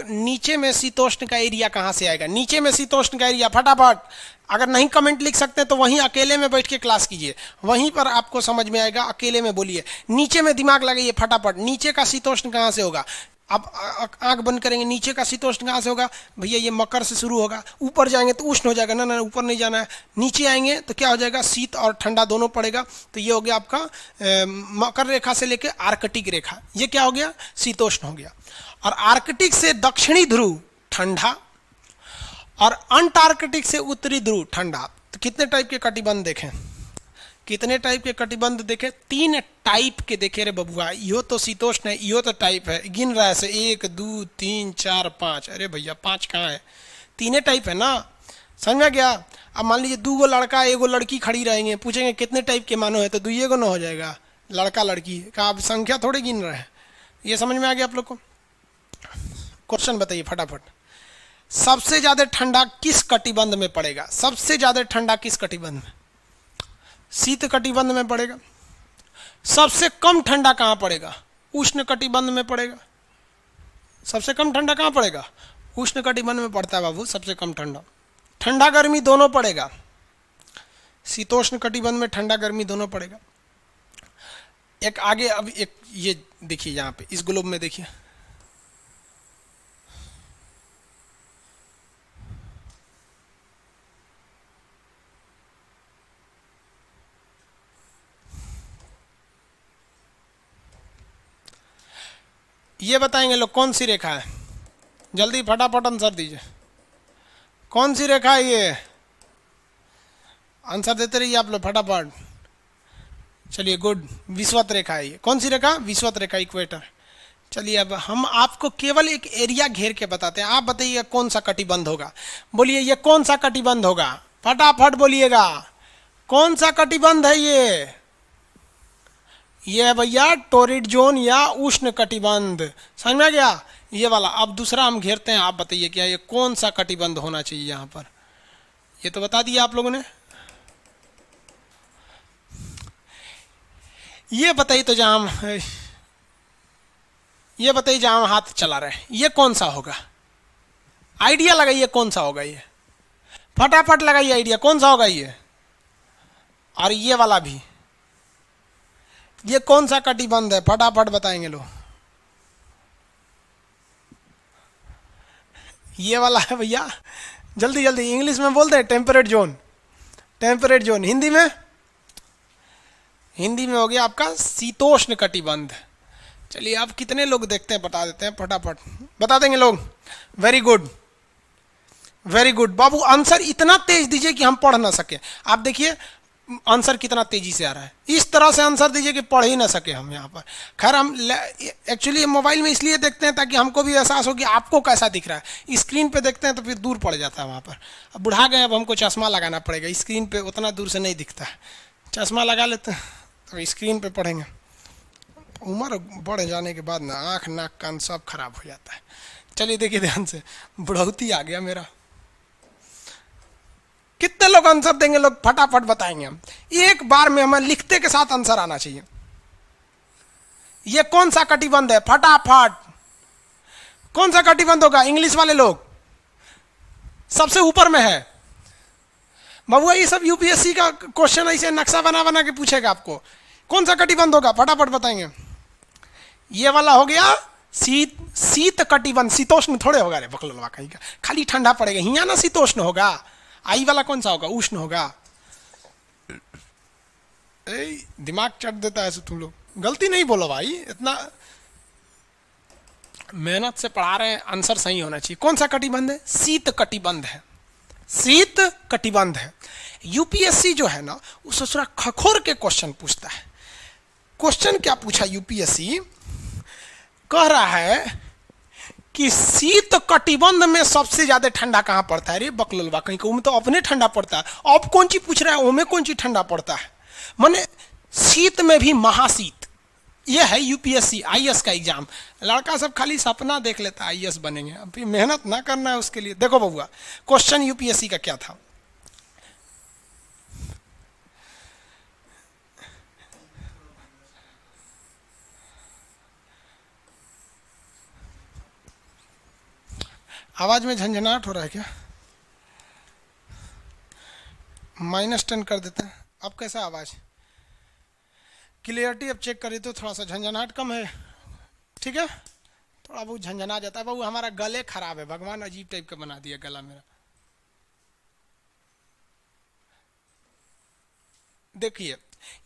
नीचे में शीतोष्ण का एरिया कहाँ से आएगा? नीचे में शीतोष्ण का एरिया फटाफट, अगर नहीं कमेंट लिख सकते तो वहीं अकेले में बैठ के क्लास कीजिए, वहीं पर आपको समझ में आएगा, अकेले में बोलिए, नीचे में दिमाग लगाइए फटाफट। नीचे का शीतोष्ण कहाँ से होगा? अब आंख बंद करेंगे, नीचे का शीतोष्ण कहाँ से होगा भैया? ये मकर से शुरू होगा, ऊपर जाएंगे तो उष्ण हो जाएगा, ना ना ऊपर नहीं जाना है, नीचे आएंगे तो क्या हो जाएगा? शीत और ठंडा दोनों पड़ेगा। तो ये हो गया आपका मकर रेखा से लेके आर्कटिक रेखा, ये क्या हो गया? शीतोष्ण हो गया। और आर्कटिक से दक्षिणी ध्रुव ठंडा, और अंटार्कटिक से उत्तरी ध्रुव ठंडा। तो कितने टाइप के कटिबंध देखें, कितने टाइप के कटिबंध देखे? 3 टाइप के देखे रे बबुआ। यो तो शीतोष्ण है, यो तो टाइप है, गिन रहा है से 1 2 3 4 5। अरे भैया 5 कहाँ है? 3 टाइप है ना, समझ में गया? अब मान लीजिए 2 लड़का 1 लड़की खड़ी रहेंगे, पूछेंगे कितने टाइप के मानो है, तो 2 ना हो जाएगा, लड़का लड़की का आप संख्या थोड़ी गिन रहे हैं। ये समझ में आ गया आप लोग को? क्वेश्चन बताइए फटाफट, सबसे ज्यादा ठंडा किस कटिबंध में पड़ेगा? सबसे ज्यादा ठंडा किस कटिबंध में? शीत कटिबंध में पड़ेगा। सबसे कम ठंडा कहाँ पड़ेगा? उष्ण कटिबंध में पड़ेगा। सबसे कम ठंडा कहाँ पड़ेगा? उष्ण कटिबंध में पड़ता है बाबू सबसे कम ठंडा। ठंडा गर्मी दोनों पड़ेगा, शीतोष्ण कटिबंध में ठंडा गर्मी दोनों पड़ेगा। एक आगे अब एक ये देखिए, यहाँ पे इस ग्लोब में देखिए, ये बताएंगे लोग कौन सी रेखा है? जल्दी फटाफट आंसर दीजिए, कौन सी रेखा है ये? आंसर देते रहिए आप लोग फटाफट। चलिए गुड, विषुवत रेखा है ये। कौन सी रेखा? विषुवत रेखा, इक्वेटर। चलिए अब हम आपको केवल एक एरिया घेर के बताते हैं, आप बताइएगा कौन सा कटिबंध होगा। बोलिए ये कौन सा कटिबंध होगा? फटाफट बोलिएगा, कौन सा कटिबंध है ये? ये है भैया टोरिड जोन या उष्ण कटिबंध, समझ में आ गया? ये वाला। अब दूसरा हम घेरते हैं, आप बताइए क्या ये कौन सा कटिबंध होना चाहिए यहाँ पर? ये तो बता दिया आप लोगों ने। ये बताइए तो जहाँ हम, ये बताइए जहाँ हम हाथ चला रहे हैं, ये कौन सा होगा? आइडिया लगाइए कौन सा होगा ये, फटाफट लगाइए आइडिया कौन सा होगा ये। और ये वाला भी, ये कौन सा कटिबंध है? फटाफट बताएंगे लोग। ये वाला है भैया, जल्दी जल्दी इंग्लिश में बोलते हैं temperate zone. Temperate zone Hindi में, हिंदी में हो गया आपका शीतोष्ण कटिबंध। चलिए अब कितने लोग देखते हैं, बता देते हैं फटाफट, बता देंगे लोग। वेरी गुड, वेरी गुड बाबू। आंसर इतना तेज दीजिए कि हम पढ़ ना सके। आप देखिए आंसर कितना तेजी से आ रहा है, इस तरह से आंसर दीजिए कि पढ़ ही ना सके हम यहाँ पर। खैर हम एक्चुअली मोबाइल में इसलिए देखते हैं ताकि हमको भी एहसास हो कि आपको कैसा दिख रहा है। स्क्रीन पे देखते हैं तो फिर दूर पड़ जाता है वहाँ पर। अब बुढ़ा गए, अब हमको चश्मा लगाना पड़ेगा, स्क्रीन पे उतना दूर से नहीं दिखता है। चश्मा लगा लेते हैं तो स्क्रीन पे पढ़ेंगे। उम्र बढ़ जाने के बाद ना आँख नाक कान सब खराब हो जाता है। चलिए देखिए ध्यान से, बुढ़ौती आ गया मेरा। कितने लोग आंसर देंगे? लोग फटाफट बताएंगे हम। एक बार में हमें लिखते के साथ आंसर आना चाहिए। ये कौन सा कटिबंध है? फटाफट कौन सा कटिबंध होगा? इंग्लिश वाले लोग सबसे ऊपर में है बबुआ। ये सब यूपीएससी का क्वेश्चन ऐसे नक्शा बना बना के पूछेगा आपको। कौन सा कटिबंध होगा? फटाफट बताएंगे। ये वाला हो गया शीत कटिबंध। शीतोष्ण थोड़े होगा रे बकलोलवा कहीं का, खाली ठंडा पड़ेगा हिया ना शीतोष्ण होगा। आई वाला कौन सा होगा? उष्ण होगा। दिमाग चट देता है तुम लोग, गलती नहीं बोलो भाई, इतना मेहनत से पढ़ा रहे हैं, आंसर सही होना चाहिए। कौन सा कटिबंध है? शीत कटिबंध है, शीत कटिबंध है। यूपीएससी जो है ना वो ससुरा खखोर के क्वेश्चन पूछता है। क्वेश्चन क्या पूछा यूपीएससी? कह रहा है कि शीत कटिबंध में सबसे ज्यादा ठंडा कहाँ पड़ता है? रे बकलोलवा कहीं को, तो अपने ठंडा पड़ता है। अब कौन सी पूछ रहा है? ओमे कौन सी ठंडा पड़ता है? माने शीत में भी महाशीत। यह है यूपीएससी आईएएस का एग्जाम। लड़का सब खाली सपना देख लेता है आईएएस बनेंगे, अभी मेहनत ना करना है उसके लिए। देखो बबुआ क्वेश्चन यूपीएससी का क्या था। आवाज में झंझनाहट हो रहा है क्या? -10 कर देते हैं। अब कैसा आवाज? क्लियरिटी अब चेक करें तो थोड़ा सा झंझनाहट कम है, ठीक है। थोड़ा बहुत झंझना जाता है। बाबू हमारा गले खराब है, भगवान अजीब टाइप का बना दिया गला मेरा। देखिए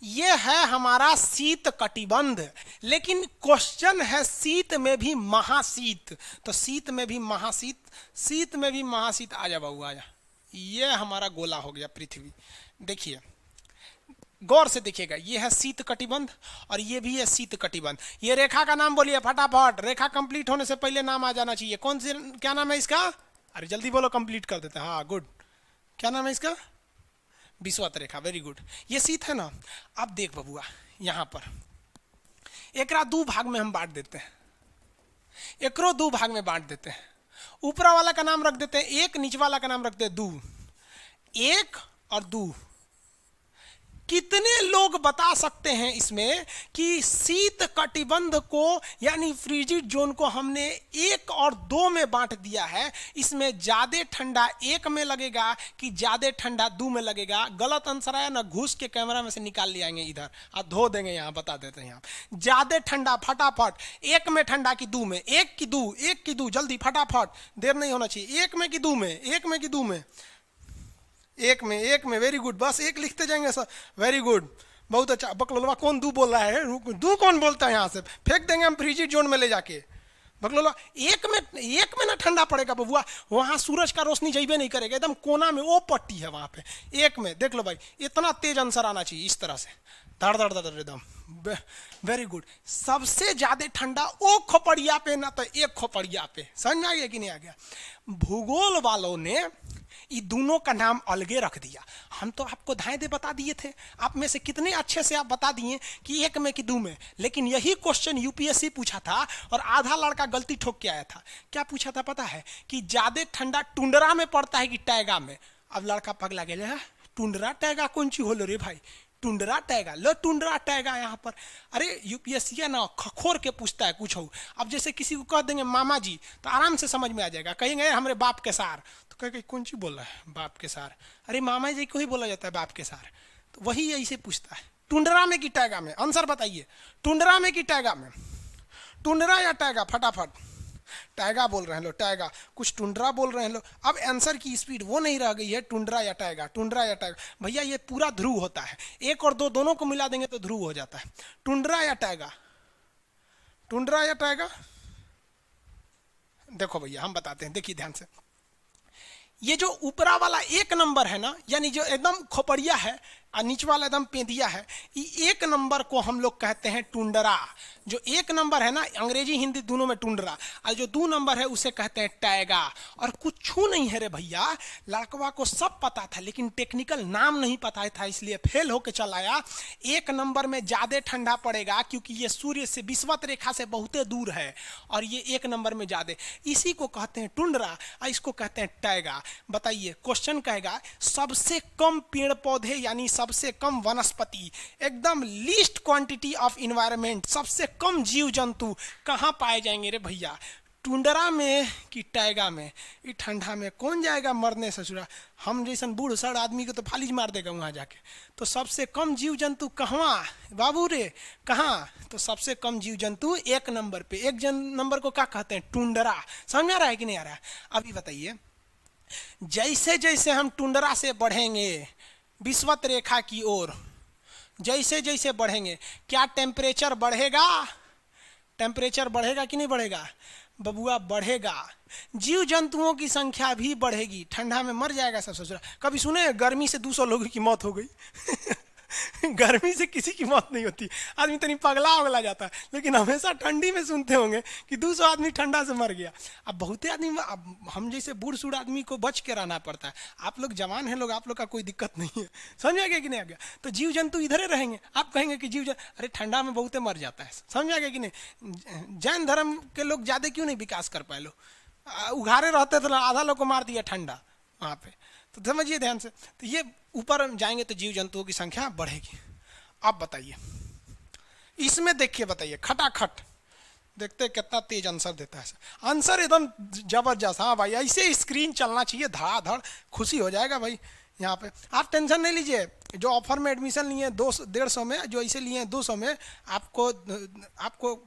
ये है हमारा शीत कटिबंध, लेकिन क्वेश्चन है शीत में भी महाशीत। तो शीत में भी महाशीत, शीत में भी महाशीत। आ जा बाबू आ जा। ये हमारा गोला हो गया पृथ्वी। देखिए गौर से देखिएगा, ये है शीत कटिबंध और ये भी है शीत कटिबंध। ये रेखा का नाम बोलिए फटाफट, रेखा कंप्लीट होने से पहले नाम आ जाना चाहिए। कौन से, क्या नाम है इसका? अरे जल्दी बोलो, कंप्लीट कर देते हैं। हाँ गुड, क्या नाम है इसका? विषुवत रेखा, वेरी गुड। ये शीत है ना। अब देख बबुआ, यहाँ पर एकरा दो भाग में हम बांट देते हैं, एकरो दो भाग में बांट देते हैं। ऊपरा वाला का नाम रख देते हैं एक, नीचे वाला का नाम रखते हैं दो। एक और दो। कितने लोग बता सकते हैं इसमें कि शीत कटिबंध को यानी फ्रीजिड जोन को हमने 1 और 2 में बांट दिया है। इसमें ज्यादा ठंडा 1 में लगेगा कि ज्यादा ठंडा 2 में लगेगा? गलत आंसर आया ना, घुस के कैमरा में से निकाल ले आएंगे इधर, आप धो देंगे। यहाँ बता देते हैं, यहाँ ज्यादा ठंडा फटाफट 1 में ठंडा कि 2 में? 1 की 2, 1 की 2, जल्दी फटाफट, देर नहीं होना चाहिए। 1 में कि 2 में? 1 में कि 2 में? 1 में, 1 में, वेरी गुड। बस 1 लिखते जाएंगे सर, वेरी गुड, बहुत अच्छा। बकलोलवा कौन दू बोल रहा है? दू कौन बोलता है? यहाँ से फेंक देंगे हम फ्रीजिड जोन में ले जाके। बकलोलवा 1 में ना ठंडा पड़ेगा बबुआ, वहाँ सूरज का रोशनी जैबे नहीं करेगा, एकदम कोना में वो पट्टी है वहाँ पे। 1 में देख लो भाई, इतना तेज आंसर आना चाहिए इस तरह से, धड़ धड़ धड़ एकदम, वेरी गुड। सबसे ज्यादा ठंडा ओ खोपड़िया पे ना तो एक खोपड़िया पे। समझ में आ गया कि नहीं आ गया? भूगोल वालों ने ये दोनों का नाम अलगे रख दिया। हम तो आपको धाए दे बता दिए थे, आप में से कितने अच्छे से आप बता दिए कि 1 में कि 2 में। लेकिन यही क्वेश्चन यूपीएससी पूछा था और आधा लड़का गलती ठोक के आया था। क्या पूछा था पता है? कि ज्यादा ठंडा टुंड्रा में पड़ता है कि टैगा में? अब लड़का पगला गया, टुंड्रा टैगा कौन ची होलो रे भाई? टुंड्रा टैगा, लो टुंड्रा टैगा यहाँ पर। अरे यूपीएससी ना खखोर के पूछता है कुछ हो। अब जैसे किसी को कह देंगे मामा जी तो आराम से समझ में आ जाएगा। कहेंगे हमारे बाप के सार, तो कहेंगे कौन सी बोल रहा है बाप के सार? अरे मामा जी को ही बोला जाता है बाप के सार। तो वही ऐसे पूछता है, टुंड्रा में कि टैगा में? आंसर बताइए, टुंड्रा में कि टैगा में? टुंड्रा या टैगा? फटाफट। टैगा बोल रहे हैं लोग, टैगा। कुछ टुंड्रा बोल रहे हैं लोग। अब आंसर की स्पीड वो नहीं रह गई है, टुंड्रा या टैगा, टुंड्रा या टैगा। भैया ये पूरा ध्रुव होता है, 1 और 2 दोनों को मिला देंगे तो ध्रुव हो जाता है। टुंड्रा या टैगा? टुंड्रा या टैगा? देखो भैया हम बताते हैं, देखिए ध्यान से। ये जो ऊपरा वाला 1 नंबर है ना, यानी जो एकदम खोपड़िया है और नीचे वाला एकदम पेंदिया है, ये 1 नंबर को हम लोग कहते हैं टुंड्रा। जो 1 नंबर है ना, अंग्रेजी हिंदी दोनों में टुंड्रा, और जो 2 नंबर है उसे कहते हैं टैगा। और कुछ नहीं है रे भैया, लड़कवा को सब पता था लेकिन टेक्निकल नाम नहीं पता था, इसलिए फेल होके चल आया। 1 नंबर में ज्यादा ठंडा पड़ेगा क्योंकि ये सूर्य से विषुवत रेखा से बहुत दूर है, और ये 1 नंबर में ज्यादा, इसी को कहते हैं टुंड्रा और इसको कहते हैं टैगा। बताइए क्वेश्चन कहेगा सबसे कम पेड़ पौधे यानी सबसे कम वनस्पति, एकदम लीस्ट क्वांटिटी ऑफ इन्वायरमेंट, सबसे कम जीव जंतु कहाँ पाए जाएंगे रे भैया? टुंड्रा में कि टैगा में? ये ठंडा में कौन जाएगा मरने ससुरा? हम जैसन बूढ़ सड़ आदमी को तो फालिज मार देगा वहाँ जाके। तो सबसे कम जीव जंतु कहाँ बाबू रे, कहाँ? तो सबसे कम जीव जंतु 1 नंबर पे। 1 नंबर को क्या कहते हैं? टुंड्रा। समझ में आ रहा है कि नहीं आ रहा है? अभी बताइए, जैसे जैसे हम टुंड्रा से बढ़ेंगे विषुवत रेखा की ओर, जैसे जैसे बढ़ेंगे क्या टेम्परेचर बढ़ेगा? टेम्परेचर बढ़ेगा कि नहीं बढ़ेगा बबुआ? बढ़ेगा। जीव जंतुओं की संख्या भी बढ़ेगी। ठंडा में मर जाएगा सब ससुरा। कभी सुने गर्मी से 200 लोगों की मौत हो गई? गर्मी से किसी की मौत नहीं होती, आदमी तनी पगला उगला जाता है, लेकिन हमेशा ठंडी में सुनते होंगे कि 200 आदमी ठंडा से मर गया। अब बहुते आदमी, अब हम जैसे बूढ़ सूढ़ आदमी को बच के रहना पड़ता है। आप लोग जवान हैं लोग, आप लोग का कोई दिक्कत नहीं है। समझ आ गया कि नहीं आ गया? तो जीव जंतु इधर ही रहेंगे। आप कहेंगे कि अरे ठंडा में बहुते मर जाता है। समझ आ गया कि नहीं? जैन धर्म के लोग ज्यादा क्यों नहीं विकास कर पाए? लोग उघारे रहते तो आधा लोग को मार दिया ठंडा वहाँ पे। तो समझिए ध्यान से, तो ये ऊपर जाएंगे तो जीव जंतुओं की संख्या बढ़ेगी। अब बताइए इसमें, देखिए बताइए खटाखट देखते हैं कितना तेज आंसर देता है। आंसर एकदम जबरदस्त। हाँ भाई, ऐसे स्क्रीन चलना चाहिए, धड़ाधड़, खुशी हो जाएगा भाई। यहाँ पे आप टेंशन नहीं लीजिए, जो ऑफर में एडमिशन लिए 200-150 में, जो ऐसे लिए हैं 200 में, आपको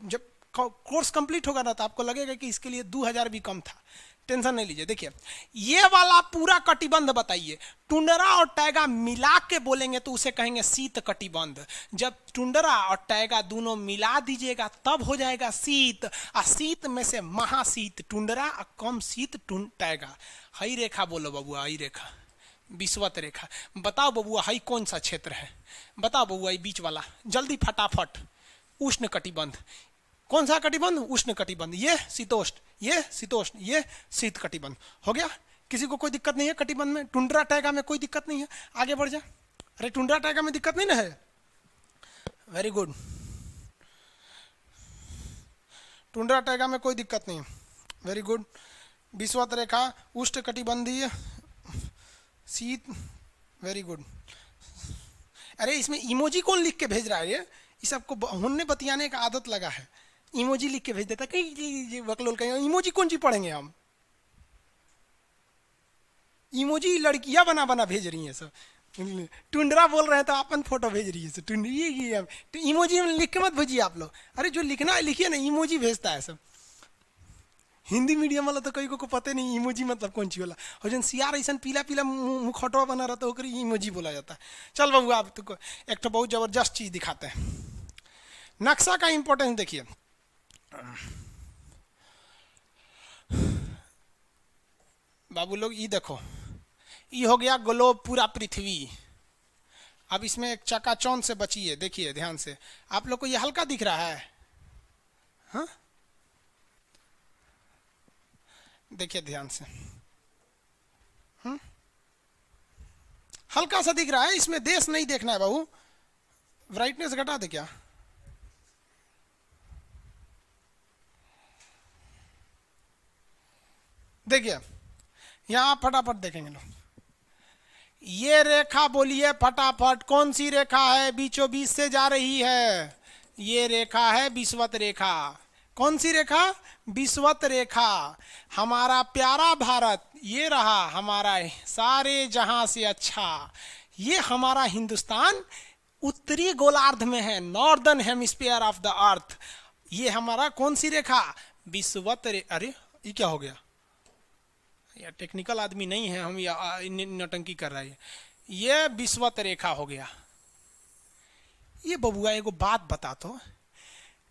जब कोर्स कंप्लीट होगा ना तो आपको लगेगा कि इसके लिए 2000 भी कम था। टेंशन नहीं लीजिए। देखिए ये वाला पूरा कटिबंध बताइए, टुंड्रा और टैगा मिला के बोलेंगे तो उसे कहेंगे शीत कटिबंध। जब टुंड्रा और टैगा दोनों मिला दीजिएगा तब हो जाएगा शीत। और शीत में से महाशीत टुंड्रा और कम शीत टैगा। हई रेखा बोलो बबुआ, हई रेखा, विषुवत रेखा। बताओ बबुआ हई कौन सा क्षेत्र है? बताओ बबुआ, बीच वाला, जल्दी फटाफट। उष्ण कटिबंध। कौन सा कटिबंध? उष्ण कटिबंध। ये शीतोष्ण, ये शीतोष्ण, ये शीत कटिबंध। हो गया? किसी को कोई दिक्कत नहीं है कटिबंध में? टुंड्रा टैगा में कोई दिक्कत नहीं है? आगे बढ़ जा। अरे टुंड्रा टैगा में दिक्कत नहीं ना है? Very good. टुंड्रा टैगा में कोई दिक्कत नहीं है, वेरी गुड। विषुवत रेखा, उष्ण कटिबंधीय, शीत, वेरी गुड। अरे इसमें इमोजी कौन लिख के भेज रहा है? ये सबको होने बतियाने का आदत लगा है, इमोजी लिख के भेज देता। कहीं बकलोल कहीं इमोजी कौन सी पढ़ेंगे हम? इमोजी लड़कियां बना बना भेज रही हैं सब। टुंड्रा बोल रहे हैं तो अपन फोटो भेज रही है सब। ये तो इमोजी लिख के मत भेजिए आप लोग। अरे जो लिखना है लिखिए ना, इमोजी भेजता है सब। हिंदी मीडियम वाला तो कई को पता नहीं इमोजी मतलब कौन सी होला। और जन सियार ऐसा पीला पीला मुखौटवा बना रहता है, ओकरी इमोजी बोला जाता है। चल बाबू आप तो एक तो बहुत जबरदस्त चीज दिखाते हैं। नक्शा का इंपॉर्टेंस देखिए। बाबू लोग ये देखो, ये हो गया ग्लोब, पूरा पृथ्वी। अब इसमें एक चकाचौंध से बचिए, देखिए ध्यान से। आप लोग को ये हल्का दिख रहा है? हाँ देखिए ध्यान से, हल्का सा दिख रहा है। इसमें देश नहीं देखना है बाबू। ब्राइटनेस घटा दे क्या? देखिए यहां फटाफट देखेंगे लोग। ये रेखा बोलिए फटाफट, कौन सी रेखा है? बीचों बीच से जा रही है। ये रेखा है विषुवत रेखा। कौन सी रेखा? विषुवत रेखा। हमारा प्यारा भारत ये रहा, हमारा सारे जहां से अच्छा। ये हमारा हिंदुस्तान उत्तरी गोलार्ध में है, northern hemisphere of the earth. ये हमारा कौन सी रेखा? विषुवत रेखा। अरे ये क्या हो गया यार, टेक्निकल आदमी नहीं है हम, या नौटंकी कर रहा है। ये विषुवत रेखा हो गया। ये बबुआ एगो बात बता तो,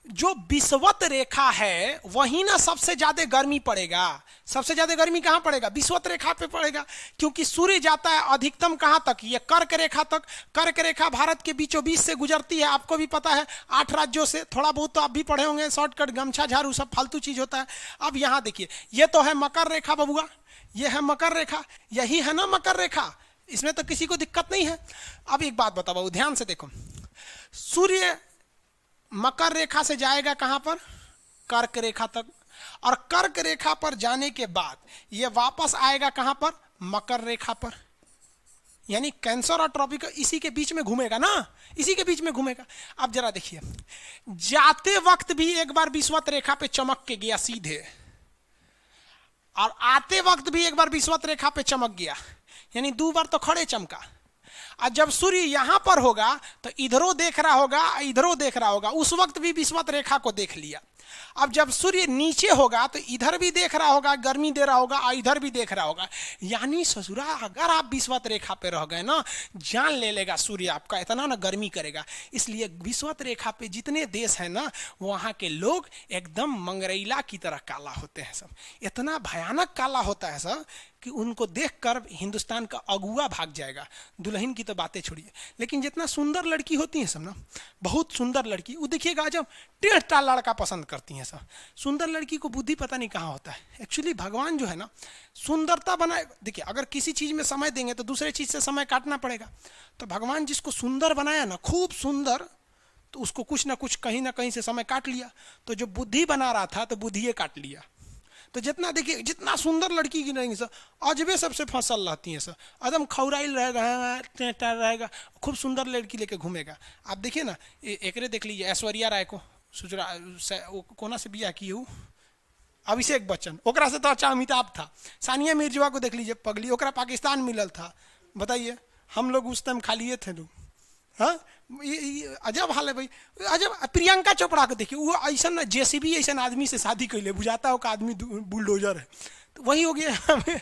जो विषुवत रेखा है वहीं ना सबसे ज्यादा गर्मी पड़ेगा। सबसे ज्यादा गर्मी कहां पड़ेगा? विषुवत रेखा पे पड़ेगा, क्योंकि सूर्य जाता है अधिकतम कहां तक? ये कर्क रेखा तक। कर्क रेखा भारत के बीचों बीच से गुजरती है, आपको भी पता है, 8 राज्यों से। थोड़ा बहुत तो आप भी पढ़े होंगे, शॉर्टकट, गमछा झाड़ू सब फालतू चीज होता है। अब यहां देखिए, ये तो है मकर रेखा बबुआ, ये है मकर रेखा, यही है ना मकर रेखा। इसमें तो किसी को दिक्कत नहीं है। अब एक बात बताओ बाबू, ध्यान से देखो। सूर्य मकर रेखा से जाएगा कहां पर? कर्क रेखा तक। और कर्क रेखा पर जाने के बाद ये वापस आएगा कहां पर? मकर रेखा पर। यानी कैंसर और ट्रॉपिकल इसी के बीच में घूमेगा ना, इसी के बीच में घूमेगा। अब जरा देखिए, जाते वक्त भी एक बार विषुवत रेखा पे चमक के गया सीधे, और आते वक्त भी एक बार विषुवत रेखा पे चमक गया, यानी 2 बार तो खड़े चमका। और जब सूर्य यहां पर होगा तो इधरों देख रहा होगा, इधरों देख रहा होगा, उस वक्त भी विषुवत रेखा को देख लिया। अब जब सूर्य नीचे होगा तो इधर भी देख रहा होगा, गर्मी दे रहा होगा, और इधर भी देख रहा होगा। यानी ससुरा अगर आप विषुवत रेखा पे रह गए ना, जान ले लेगा सूर्य आपका, इतना ना गर्मी करेगा। इसलिए विषुवत रेखा पे जितने देश हैं ना, वहां के लोग एकदम मंगरैला की तरह काला होते हैं सब। इतना भयानक काला होता है सब कि उनको देखकर हिंदुस्तान का अगुआ भाग जाएगा। दुल्हन की तो बातें छोड़िए, लेकिन जितना सुंदर लड़की होती है सब ना, बहुत सुंदर लड़की, वो देखिएगा जब टेढ़ा लड़का पसंद करती हैं सब। सुंदर लड़की को बुद्धि पता नहीं कहाँ होता है। एक्चुअली भगवान जो है ना, सुंदरता बनाए। देखिए अगर किसी चीज में समय देंगे तो दूसरे चीज से समय काटना पड़ेगा। तो भगवान जिसको सुंदर बनाया ना, खूब सुंदर, तो उसको कुछ ना कुछ कहीं ना कहीं से समय काट लिया। तो जो बुद्धि बना रहा था तो बुद्धि काट लिया। तो जितना देखिए, जितना सुंदर लड़की की रहेंगी सर, अजबे सबसे फसल रहती है सर, एकदम खौराइल रहेगा, खूब सुंदर लड़की लेके घूमेगा। आप देखिए ना, एकरे देख लीजिए, ऐश्वर्या राय को, सुजरा कोना से बिया की हूँ, अभिषेक बच्चन, ओकरा से तो अच्छा अमिताभ था। सानिया मिर्जा को देख लीजिए, पगली, ओकरा पाकिस्तान मिलल था। बताइए, हम लोग उस टाइम खालिए थे लोग। हाँ, ये अजब हाल है भाई, अजब। प्रियंका चोपड़ा को देखिए, वो ऐसा ना जेसीबी ऐसा आदमी से शादी कैले, बुझाता हो का आदमी बुलडोजर है, तो वही हो गया हमें।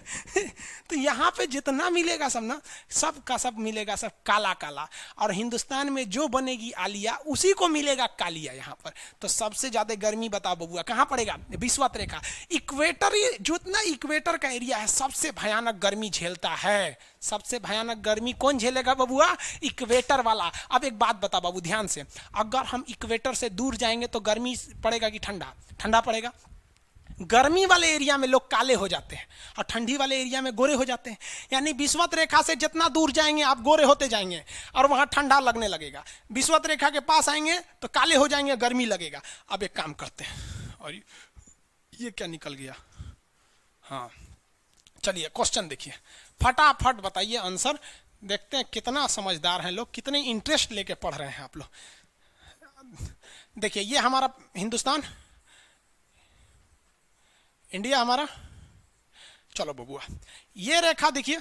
तो यहाँ पे जितना मिलेगा सब ना, सब का सब मिलेगा, सब काला काला। और हिंदुस्तान में जो बनेगी आलिया, उसी को मिलेगा कालिया यहाँ पर। तो सबसे ज़्यादा गर्मी बताओ बबुआ कहाँ पड़ेगा? विषुवत रेखा, इक्वेटर, जितना इक्वेटर का एरिया है सबसे भयानक गर्मी झेलता है। सबसे भयानक गर्मी कौन झेलेगा बबुआ? इक्वेटर वाला। अब एक बात बता बाबू ध्यान से, अगर हम इक्वेटर से दूर जाएंगे तो गर्मी पड़ेगा कि ठंडा? ठंडा पड़ेगा। गर्मी वाले एरिया में लोग काले हो जाते हैं और ठंडी वाले एरिया में गोरे हो जाते हैं। यानी विषुवत रेखा से जितना दूर जाएंगे आप गोरे होते जाएंगे और वहाँ ठंडा लगने लगेगा। विषुवत रेखा के पास आएंगे तो काले हो जाएंगे, गर्मी लगेगा। अब एक काम करते हैं, और ये क्या निकल गया? हाँ चलिए, क्वेश्चन देखिए, फटाफट बताइए आंसर। देखते हैं कितना समझदार हैं लोग, कितने इंटरेस्ट लेके पढ़ रहे हैं आप लोग। देखिए, ये हमारा हिंदुस्तान, इंडिया हमारा। चलो बबुआ, ये रेखा देखिए,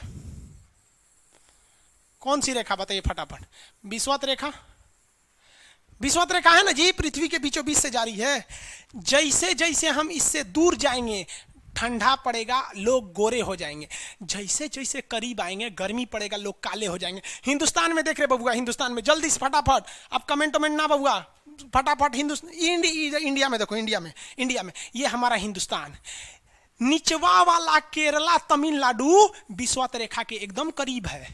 कौन सी रेखा बताइए फटाफट? विषुवत रेखा। विषुवत रेखा है ना जी, पृथ्वी के बीचों बीच से जारी है। जैसे जैसे हम इससे दूर जाएंगे ठंडा पड़ेगा, लोग गोरे हो जाएंगे। जैसे जैसे करीब आएंगे गर्मी पड़ेगा, लोग काले हो जाएंगे। हिंदुस्तान में देख रहे बबुआ, हिंदुस्तान में जल्दी से फटाफट, अब कमेंट ना बबुआ, फटाफट हिंदुस्तान, इंडिया में देखो, इंडिया में ये हमारा हिंदुस्तान। निचवा वाला केरला, तमिलनाडु विषुवत रेखा के एकदम करीब है।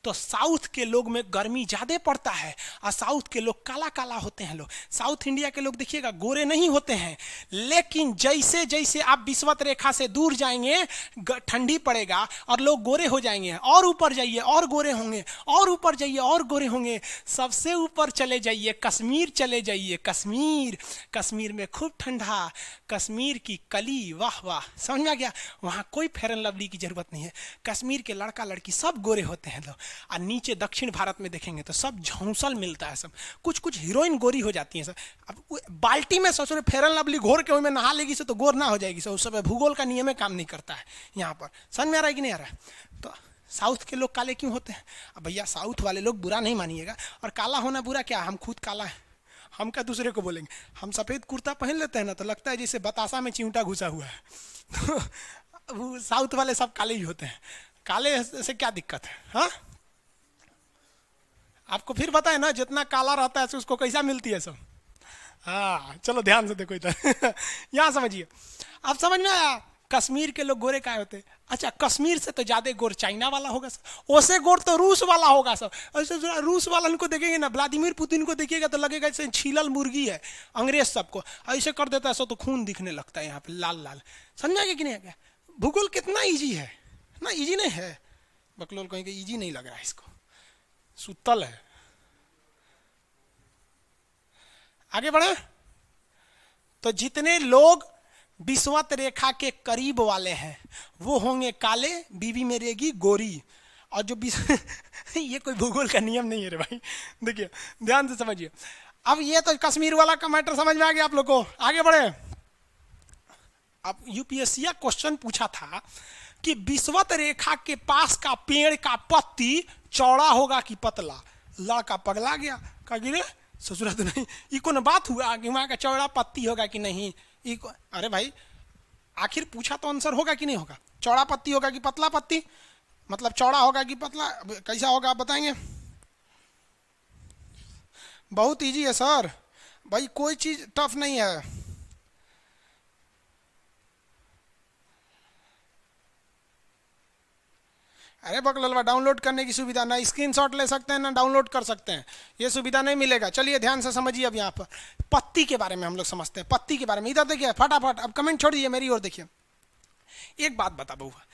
तो साउथ के लोग में गर्मी ज़्यादा पड़ता है और साउथ के लोग काला काला होते हैं। लोग साउथ इंडिया के लोग देखिएगा गोरे नहीं होते हैं। लेकिन जैसे जैसे आप विषुवत रेखा से दूर जाएंगे ठंडी पड़ेगा और लोग गोरे हो जाएंगे। और ऊपर जाइए और गोरे होंगे, और ऊपर जाइए और गोरे होंगे। सबसे ऊपर चले जाइए, कश्मीर चले जाइए। कश्मीर में खूब ठंडा, कश्मीर की कली, वाह वाह, समझ में आ गया? वहाँ कोई फेयर एंड लवली की जरूरत नहीं है। कश्मीर के लड़का लड़की सब गोरे होते हैं लोग। और नीचे दक्षिण भारत में देखेंगे तो सब झौंसल मिलता है, सब कुछ हीरोइन गोरी हो जाती हैं सब। अब बाल्टी में सोच रहे फेयर एंड लवली घोर के में नहा लेगी से तो गोर ना हो जाएगी। सब उस समय भूगोल का नियम काम नहीं करता है यहाँ पर। समझ में आ रहा है कि नहीं आ रहा है? तो साउथ के लोग काले क्यों होते हैं? अब भैया साउथ वाले लोग बुरा नहीं मानिएगा, और काला होना बुरा क्या? हम खुद काला है, हम क्या दूसरे को बोलेंगे? हम सफ़ेद कुर्ता पहन लेते हैं ना तो लगता है जैसे बतासा में चिमटा घुसा हुआ है। तो साउथ वाले सब काले ही होते हैं। काले से क्या दिक्कत है? हाँ, आपको फिर बताए ना, जितना काला रहता है उसको कैसा मिलती है सब। हाँ चलो ध्यान से देखो इधर। यहाँ समझिए, आप समझ में आया? कश्मीर के लोग गोरे काय होते? अच्छा, कश्मीर से तो ज्यादा गोर चाइना वाला होगा सर, ओसे गोर तो रूस वाला होगा सर। ऐसे रूस वाला को देखेंगे ना, व्लादिमीर पुतिन को देखिएगा तो लगेगा जैसे छीलल मुर्गी है। अंग्रेज सबको ऐसे कर देता है सो तो खून दिखने लगता है यहाँ पे लाल लाल। समझा कि नहीं? क्या भूगोल कितना ईजी है ना? ईजी नहीं है, बकलोल कहेंगे ईजी नहीं लग रहा है इसको, सुतल है। आगे बढ़े तो जितने लोग विषुवत रेखा के करीब वाले हैं वो होंगे काले, बीवी में रहेगी गोरी। और जो ये कोई भूगोल का नियम नहीं है रे भाई, देखिए ध्यान से समझिए। अब ये तो कश्मीर वाला का मैटर समझ में आ गया आप लोग को। आगे बढ़े। अब यूपीएससी क्वेश्चन पूछा था कि विषुवत रेखा के पास का पेड़ का पत्ती चौड़ा होगा कि पतला? लड़का पगला गया, कहा गिरे ससुरा तो नहीं, ये कौन बात हुआ कि वहाँ का चौड़ा पत्ती होगा कि नहीं? अरे भाई आखिर पूछा तो आंसर होगा कि नहीं होगा? चौड़ा पत्ती होगा कि पतला पत्ती? मतलब चौड़ा होगा कि पतला, कैसा होगा आप बताएंगे? बहुत इजी है सर भाई, कोई चीज टफ नहीं है। अरे बकललवा, डाउनलोड करने की सुविधा ना, स्क्रीनशॉट ले सकते हैं ना डाउनलोड कर सकते हैं, ये सुविधा नहीं मिलेगा। चलिए ध्यान से समझिए। अब यहाँ पर पत्ती के बारे में हम लोग समझते हैं, पत्ती के बारे में। इधर देखिए फटाफट, अब कमेंट छोड़ दीजिए, मेरी ओर देखिए। एक बात बता बउआ,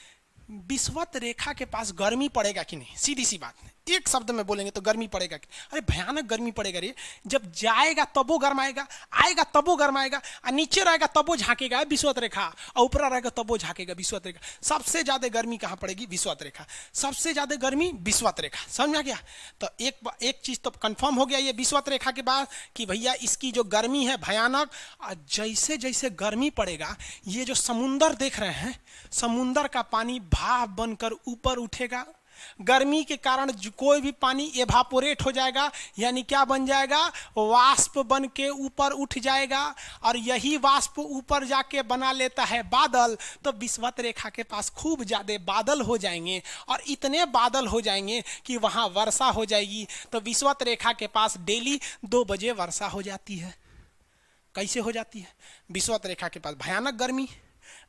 विषुवत रेखा के पास गर्मी पड़ेगा कि नहीं? सीधी सी बात है, एक शब्द में बोलेंगे तो गर्मी पड़ेगा कि? अरे भयानक गर्मी पड़ेगा रे। जब जाएगा तब वो गर्माएगा, आएगा तब वो गर्माएगा, और नीचे रहेगा तब वो झांकेगा विषुवत रेखा, और ऊपर रहेगा तब वो झांकेगा विषुवत रेखा। सबसे ज्यादा गर्मी कहाँ पड़ेगी? विषुवत रेखा। सबसे ज्यादा गर्मी विषुवत रेखा। समझ में आ गया? तो एक चीज तो कंफर्म हो गया ये विषुवत रेखा के बाद कि भैया इसकी जो गर्मी है भयानक। और जैसे जैसे गर्मी पड़ेगा, ये जो समुंदर देख रहे हैं, समुंदर का पानी भाप बनकर ऊपर उठेगा। गर्मी के कारण कोई भी पानी एवापोरेट हो जाएगा, यानी क्या बन जाएगा? वाष्प बन के ऊपर उठ जाएगा, और यही वाष्प ऊपर जाके बना लेता है बादल। तो विषुवत रेखा के पास खूब ज्यादा बादल हो जाएंगे, और इतने बादल हो जाएंगे कि वहां वर्षा हो जाएगी। तो विषुवत रेखा के पास डेली 2 बजे वर्षा हो जाती है। कैसे हो जाती है? विषुवत रेखा के पास भयानक गर्मी,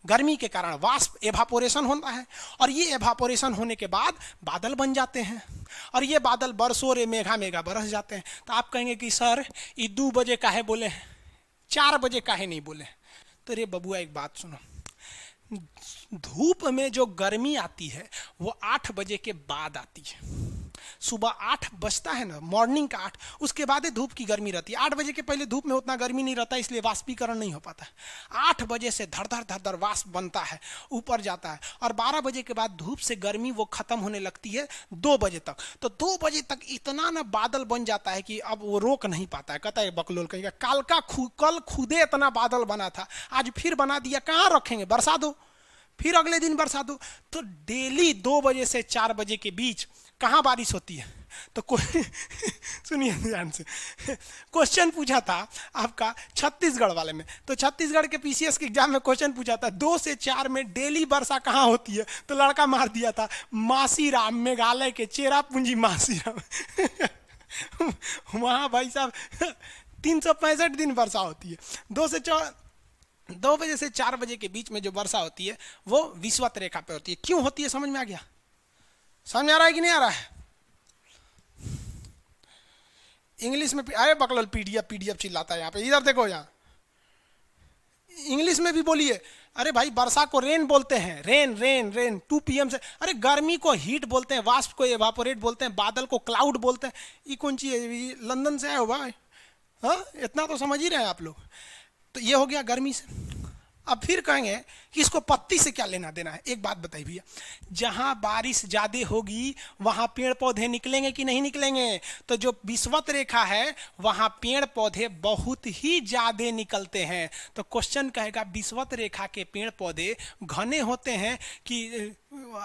गर्मी के कारण वाष्प एवापोरेशन होता है, और ये एवापोरेशन होने के बाद बादल बन जाते हैं, और ये बादल बरसों रे मेघा मेघा बरस जाते हैं। तो आप कहेंगे कि सर ये 2 बजे काहे बोले हैं, 4 बजे काहे नहीं बोले? तो रे बबुआ एक बात सुनो, धूप में जो गर्मी आती है वो 8 बजे के बाद आती है। सुबह 8 बजता है ना, मॉर्निंग का 8, उसके बाद ही धूप की गर्मी रहती है। 8 बजे के पहले धूप में उतना गर्मी नहीं रहता, इसलिए वाष्पीकरण नहीं हो पाता। 8 बजे से धड़ धड़ धड़ धड़ वाष्प बनता है, ऊपर जाता है, और 12 बजे के बाद धूप से गर्मी वो खत्म होने लगती है 2 बजे तक। तो 2 बजे तक इतना ना बादल बन जाता है कि अब वो रोक नहीं पाता है। कहता है बकलोल कहेगा कल खुदे इतना बादल बना था, आज फिर बना दिया, कहाँ रखेंगे? बरसा दो, फिर अगले दिन बरसा दो। तो डेली 2 बजे से 4 बजे के बीच कहाँ बारिश होती है? तो कोई सुनिए ध्यान से, क्वेश्चन पूछा था आपका छत्तीसगढ़ वाले में। तो छत्तीसगढ़ के पीसीएस के एग्जाम में क्वेश्चन पूछा था 2 से 4 में डेली वर्षा कहाँ होती है? तो लड़का मार दिया था मासीराम, मेघालय के चेरापूंजी मासीराम। वहाँ भाई साहब 365 दिन वर्षा होती है। 2 बजे से 4 बजे के बीच में जो वर्षा होती है वो विषुवत रेखा पे होती है। क्यों होती है? समझ में आ गया? समझ में आ रहा है कि नहीं आ रहा है? इंग्लिश में आए बकलोल पीडीएफ चिल्लाता है यहाँ पे, इधर देखो, यहाँ इंग्लिश में भी बोलिए। अरे भाई वर्षा को रेन बोलते हैं, रेन 2 PM से। अरे गर्मी को हीट बोलते हैं, वाष्प को एवापोरेट बोलते हैं, बादल को क्लाउड बोलते हैं। ये कौन सी है? लंदन से आए हो भाई? हाँ, इतना तो समझ ही रहे हैं आप लोग। तो ये हो गया गर्मी से। अब फिर कहेंगे कि इसको पत्ती से क्या लेना देना है? एक बात बताइए भैया, जहां बारिश ज्यादा होगी वहां पेड़ पौधे निकलेंगे कि नहीं निकलेंगे? तो जो विषुवत रेखा है वहां पेड़ पौधे बहुत ही ज्यादा निकलते हैं। तो क्वेश्चन कहेगा विषुवत रेखा के पेड़ पौधे घने होते हैं कि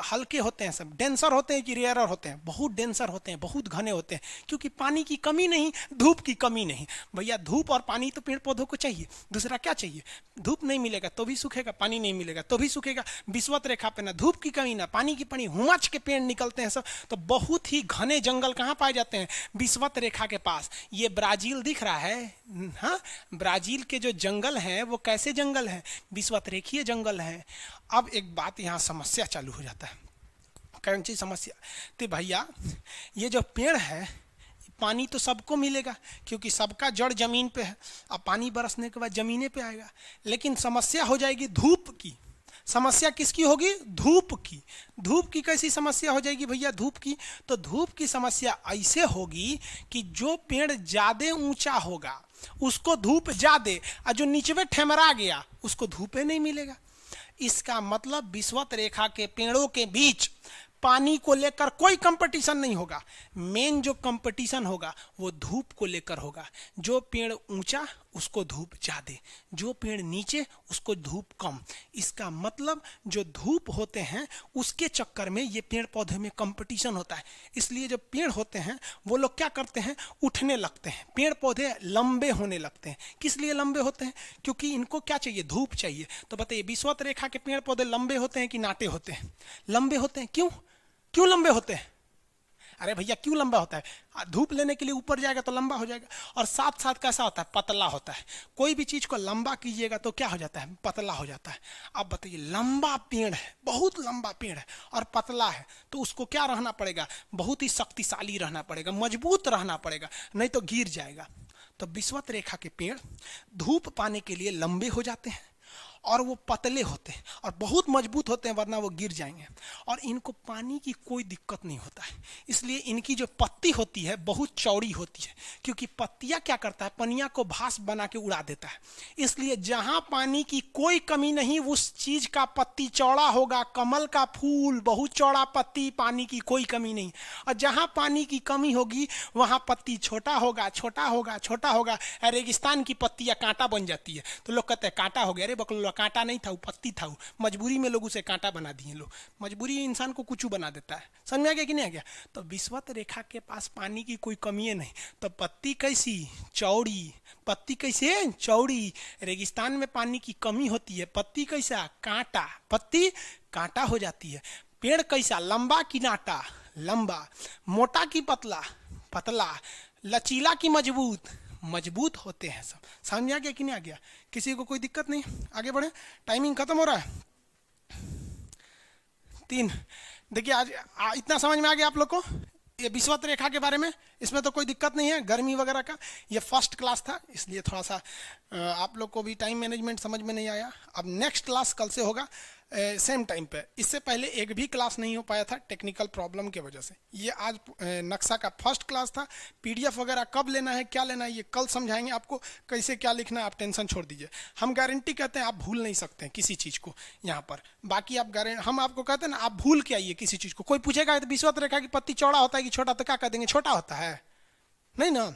हल्के होते हैं? सब डेंसर होते हैं कि रेयरर होते हैं? बहुत डेंसर होते हैं, बहुत घने होते हैं, क्योंकि पानी की कमी नहीं, धूप की कमी नहीं। भैया धूप और पानी तो पेड़ पौधों को चाहिए, दूसरा क्या चाहिए? धूप नहीं मिलेगा तो भी सूखेगा, पानी नहीं मिलेगा तो भी सूखेगा। विषुवत रेखा पे ना धूप की कमी ना पानी की कमी, हुमच के पेड़ निकलते हैं सब। तो बहुत ही घने जंगल कहाँ पाए जाते हैं? विषुवत रेखा के पास। ये ब्राजील दिख रहा है, हाँ, ब्राजील के जो जंगल हैं वो कैसे जंगल हैं? विषुवत रेखीय जंगल हैं। अब एक बात यहाँ समस्या चालू हो जाता है। कौन सी समस्या? तो भैया ये जो पेड़ है पानी तो सबको मिलेगा, क्योंकि सबका जड़ जमीन पे है। अब पानी बरसने के बाद जमीने पे आएगा, लेकिन समस्या हो जाएगी धूप की। समस्या किसकी होगी? धूप की। धूप की कैसी समस्या हो जाएगी भैया? धूप की तो धूप की समस्या ऐसे होगी कि जो पेड़ ज्यादा ऊंचा होगा उसको धूप ज्यादा, और जो नीचे ठेमरा गया उसको धूपे नहीं मिलेगा। इसका मतलब विषुवत रेखा के पेड़ों के बीच पानी को लेकर कोई कंपटीशन नहीं होगा। मेन जो कंपटीशन होगा वो धूप को लेकर होगा। जो पेड़ ऊंचा उसको धूप ज्यादा, जो पेड़ नीचे उसको धूप कम। इसका मतलब जो धूप होते हैं उसके चक्कर में ये पेड़ पौधे में कंपटीशन होता है। इसलिए जो पेड़ होते हैं वो लोग क्या करते हैं? उठने लगते हैं, पेड़ पौधे लंबे होने लगते हैं। किस लिए लंबे होते हैं? क्योंकि इनको क्या चाहिए? धूप चाहिए। तो बताइए विषुवत रेखा के पेड़ पौधे लंबे होते हैं कि नाटे होते हैं? लंबे होते हैं। क्यों लंबे होते हैं? अरे भैया क्यों लंबा होता है? धूप लेने के लिए ऊपर जाएगा तो लंबा हो जाएगा, और साथ साथ कैसा होता है? पतला होता है। कोई भी चीज को लंबा कीजिएगा तो क्या हो जाता है? पतला हो जाता है। अब बताइए लंबा पेड़ है, बहुत लंबा पेड़ है और पतला है, तो उसको क्या रहना पड़ेगा? बहुत ही शक्तिशाली रहना पड़ेगा, मजबूत रहना पड़ेगा, नहीं तो गिर जाएगा। तो विषुवत रेखा के पेड़ धूप पाने के लिए लंबे हो जाते हैं, और वो पतले होते हैं और बहुत मजबूत होते हैं, वरना वो गिर जाएंगे। और इनको पानी की कोई दिक्कत नहीं होता है, इसलिए इनकी जो पत्ती होती है बहुत चौड़ी होती है, क्योंकि पत्तियां क्या करता है, पनिया को भास बना के उड़ा देता है। इसलिए जहां पानी की कोई कमी नहीं उस चीज का पत्ती चौड़ा होगा। कमल का फूल बहुत चौड़ा पत्ती, पानी की कोई कमी नहीं। और जहां पानी की कमी होगी वहां पत्ती छोटा होगा, छोटा होगा, छोटा होगा। रेगिस्तान की पत्तियां कांटा बन जाती है, तो लोग कहते हैं कांटा हो गया। अरे बकलो, कांटा नहीं था, वो पत्ती था। वो मजबूरी में लोग उसे कांटा बना दिए। लोग मजबूरी इंसान को कुछ बना देता है। समझ में आ गया कि नहीं आ गया? तो विषुवत रेखा के पास पानी की कोई कमी है नहीं, तो पत्ती कैसी, चौड़ी। पत्ती कैसे, चौड़ी। रेगिस्तान में पानी की कमी होती है, पत्ती कैसा, कांटा। पत्ती कांटा हो जाती है। पेड़ कैसा, लंबा की नाटा, लंबा। मोटा की पतला, पतला। लचीला की मजबूत, मजबूत होते हैं सब। समझ आ गया कि नहीं आ गया? किसी को कोई दिक्कत नहीं? आगे बढ़े, टाइमिंग खत्म हो रहा है। 3 देखिए आज इतना समझ में आ गया आप लोग को ये विषुवत रेखा के बारे में। इसमें तो कोई दिक्कत नहीं है गर्मी वगैरह का। ये फर्स्ट क्लास था, इसलिए थोड़ा सा आप लोग को भी टाइम मैनेजमेंट समझ में नहीं आया। अब नेक्स्ट क्लास कल से होगा सेम टाइम पे। इससे पहले एक भी क्लास नहीं हो पाया था टेक्निकल प्रॉब्लम की वजह से। ये आज नक्शा का फर्स्ट क्लास था। पीडीएफ वगैरह कब लेना है, क्या लेना है, ये कल समझाएंगे आपको। कैसे क्या लिखना है आप टेंशन छोड़ दीजिए। हम गारंटी कहते हैं आप भूल नहीं सकते हैं किसी चीज़ को यहाँ पर। बाकी आप हम आपको कहते हैं ना, आप भूल के आइए किसी चीज़ को। कोई पूछेगा तो विषुवत रेखा की पत्ती चौड़ा होता है कि छोटा, तो क्या कह देंगे, छोटा होता है, नहीं ना।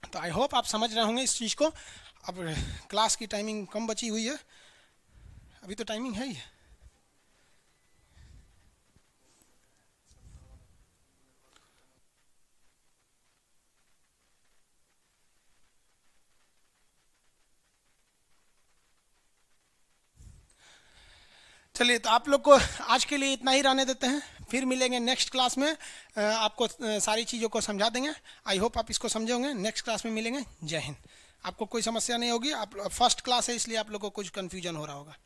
तो आई होप आप समझ रहे होंगे इस चीज़ को। अब क्लास की टाइमिंग कम बची हुई है, अभी तो टाइमिंग है ही। चलिए, तो आप लोग को आज के लिए इतना ही रहने देते हैं, फिर मिलेंगे नेक्स्ट क्लास में। आपको सारी चीज़ों को समझा देंगे। आई होप आप इसको समझे होंगे। नेक्स्ट क्लास में मिलेंगे। जय हिंद। आपको कोई समस्या नहीं होगी। आप फर्स्ट क्लास है इसलिए आप लोग को कुछ कन्फ्यूजन हो रहा होगा।